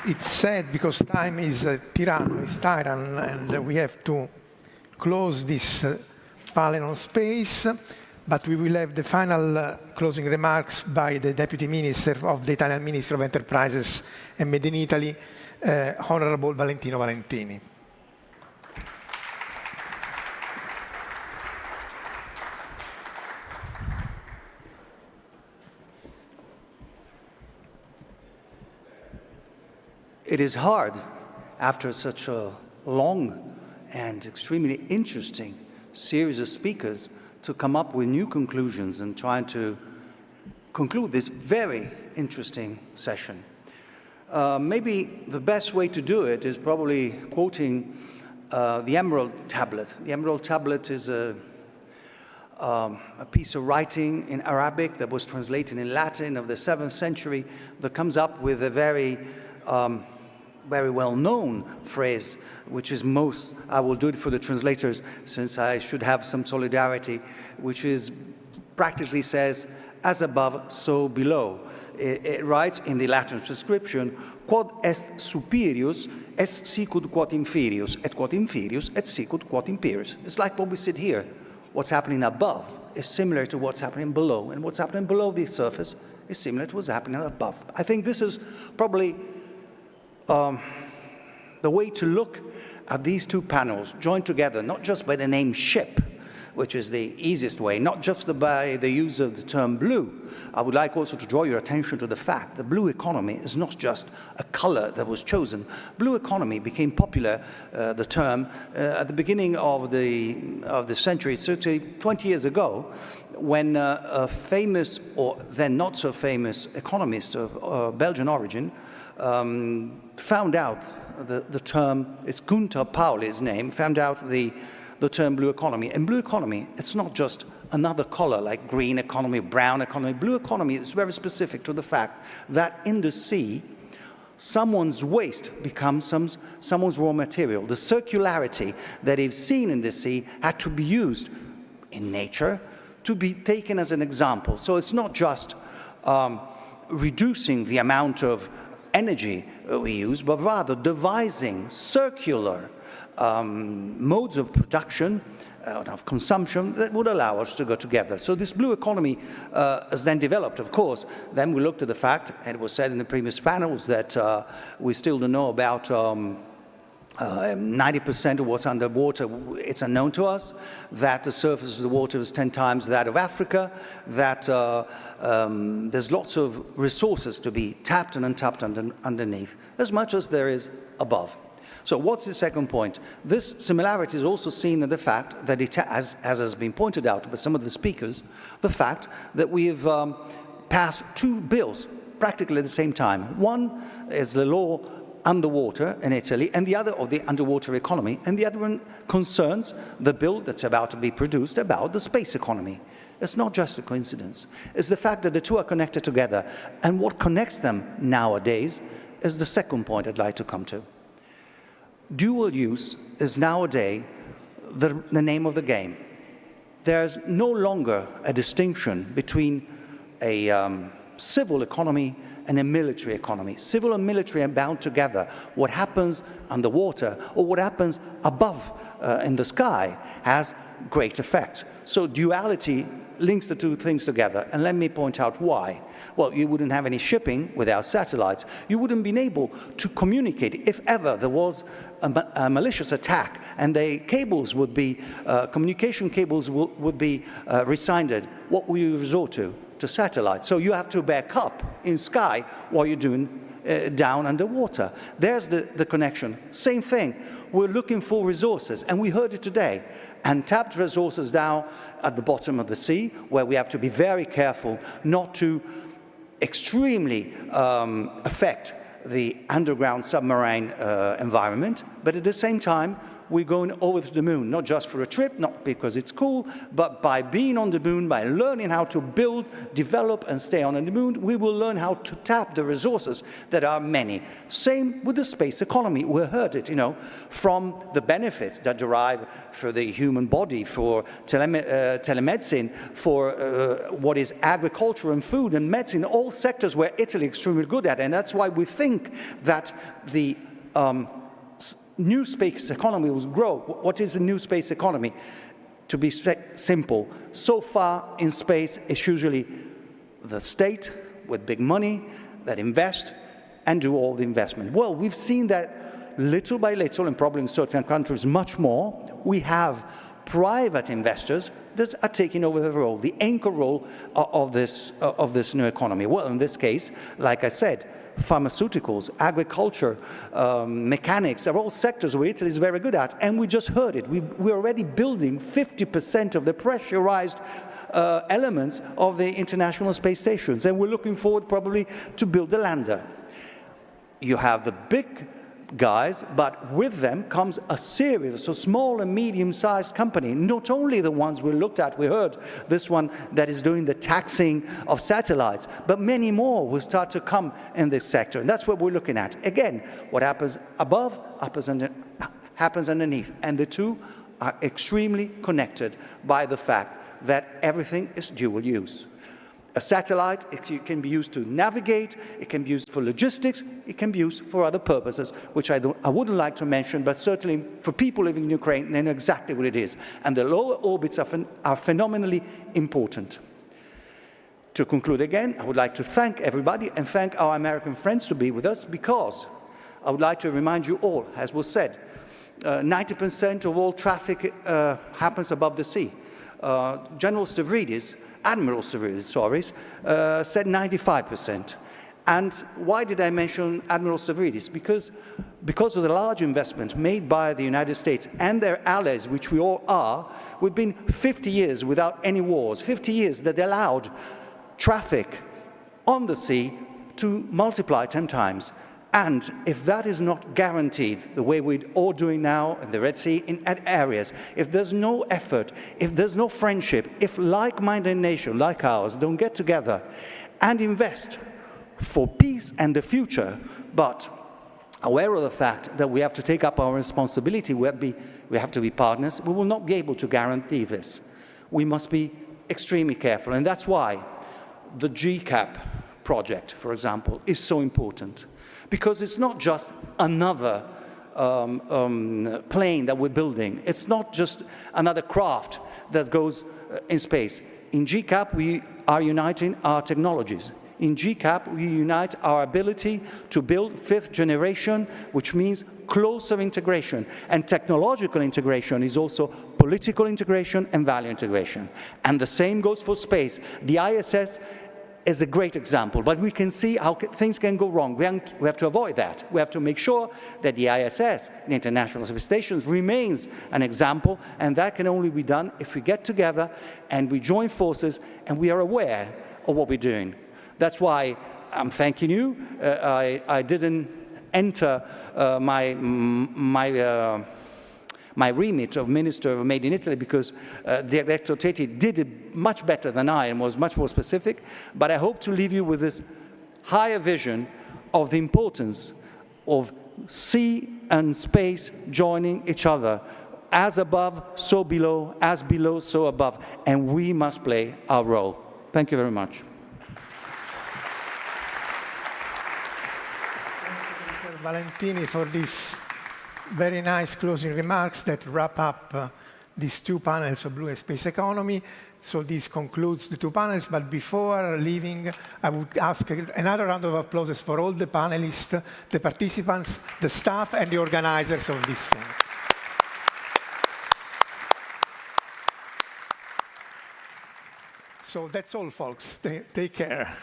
It's sad because time is tyrann, and we have to close this panel on space, but we will have the final closing remarks by the Deputy Minister of the Italian Ministry of Enterprises and Made in Italy, Honorable Valentino Valentini. It is hard, after such a long and extremely interesting series of speakers, to come up with new conclusions and try to conclude this very interesting session. Maybe the best way to do it is probably quoting the Emerald Tablet. The Emerald Tablet is a piece of writing in Arabic that was translated in Latin of the 7th century that comes up with a very well-known phrase, which is I will do it for the translators since I should have some solidarity, which is practically says, as above, so below. It writes in the Latin transcription, quod est superius, est sicut quod inferius, et quod inferius, et sicut quod imperius. It's like what we said here. What's happening above is similar to what's happening below, and what's happening below the surface is similar to what's happening above. I think this is probably the way to look at these two panels joined together, not just by the name ship, which is the easiest way, not just by the use of the term blue. I would like also to draw your attention to the fact that blue economy is not just a color that was chosen. Blue economy became popular, the term, at the beginning of the century, certainly 20 years ago, when a famous, or then not so famous, economist of Belgian origin found out the term, it's Gunther Pauli's name, found out the term blue economy. And blue economy, it's not just another color like green economy, brown economy. Blue economy is very specific to the fact that in the sea, someone's waste becomes someone's raw material. The circularity that is seen in the sea had to be used in nature to be taken as an example. So it's not just reducing the amount of energy we use, but rather devising circular modes of production, of consumption that would allow us to go together. So this blue economy has then developed, of course. Then we looked at the fact, and it was said in the previous panels, that we still don't know about 90% of what's underwater, it's unknown to us, that the surface of the water is 10 times that of Africa, that there's lots of resources to be tapped and untapped underneath, as much as there is above. So what's the second point? This similarity is also seen in the fact that, as has been pointed out by some of the speakers, the fact that we've passed two bills practically at the same time. One is the law underwater in Italy, and the other of the underwater economy, and the other one concerns the bill that's about to be produced about the space economy. It's not just a coincidence. It's the fact that the two are connected together, and what connects them nowadays is the second point I'd like to come to. Dual use is nowadays the name of the game. There's no longer a distinction between a civil economy and a military economy. Civil and military are bound together. What happens underwater or what happens above in the sky has great effect. So duality links the two things together. And let me point out why. Well, you wouldn't have any shipping without satellites. You wouldn't be able to communicate if ever there was a malicious attack and the cables would be, communication cables would be rescinded. What will you resort to? To satellites. So you have to back up in sky while you're doing down underwater. There's the connection. Same thing. We're looking for resources, and we heard it today. Untapped resources down at the bottom of the sea, where we have to be very careful not to extremely affect the underground submarine environment, but at the same time, we're going over to the moon, not just for a trip, not because it's cool, but by being on the moon, by learning how to build, develop, and stay on the moon, we will learn how to tap the resources that are many. Same with the space economy. We heard it, from the benefits that derive for the human body, for telemedicine, for what is agriculture and food and medicine, all sectors where Italy is extremely good at. And that's why we think that the new space economy will grow. What is a new space economy? To be simple, so far in space, it's usually the state with big money that invest and do all the investment. Well, we've seen that little by little, and probably in certain countries much more, we have private investors that are taking over the role, the anchor role of this new economy. Well, in this case, like I said, pharmaceuticals, agriculture, mechanics are all sectors where Italy is very good at, and we just heard it. We're already building 50% of the pressurized elements of the International Space Stations, and we're looking forward probably to build the lander. You have the big guys, but with them comes a series of small and medium-sized companies, not only the ones we looked at, we heard this one that is doing the taxing of satellites, but many more will start to come in this sector, and that's what we're looking at. Again, what happens above happens underneath, and the two are extremely connected by the fact that everything is dual use. A satellite, it can be used to navigate, it can be used for logistics, it can be used for other purposes, which I wouldn't like to mention, but certainly for people living in Ukraine, they know exactly what it is. And the lower orbits are phenomenally important. To conclude again, I would like to thank everybody and thank our American friends to be with us, because I would like to remind you all, as was said, 90% of all traffic happens above the sea. Admiral Stavridis, said 95%. And why did I mention Admiral Stavridis? Because of the large investment made by the United States and their allies, which we all are, we've been 50 years without any wars, 50 years that allowed traffic on the sea to multiply 10 times. And if that is not guaranteed, the way we're all doing now in the Red Sea, in areas, if there's no effort, if there's no friendship, if like-minded nations like ours don't get together and invest for peace and the future, but aware of the fact that we have to take up our responsibility, we have to be partners, we will not be able to guarantee this. We must be extremely careful, and that's why the GCAP project, for example, is so important. Because it's not just another plane that we're building. It's not just another craft that goes in space. In GCAP, we are uniting our technologies. In GCAP, we unite our ability to build fifth generation, which means closer integration. And technological integration is also political integration and value integration. And the same goes for space. The ISS is a great example, but we can see how things can go wrong. We have to avoid that. We have to make sure that the ISS, the International Space Station, remains an example, and that can only be done if we get together and we join forces and we are aware of what we're doing. That's why I'm thanking you. I didn't enter my remit of Minister of Made in Italy because Director Teti did it much better than I and was much more specific, but I hope to leave you with this higher vision of the importance of sea and space joining each other. As above, so below, as below, so above, and we must play our role. Thank you very much. Thank you, Mr. Valentini, for this very nice closing remarks that wrap up these two panels of Blue and Space Economy. So this concludes the two panels, but before leaving, I would ask another round of applause for all the panelists, the participants, the staff, and the organizers of this thing. So that's all, folks. Take care.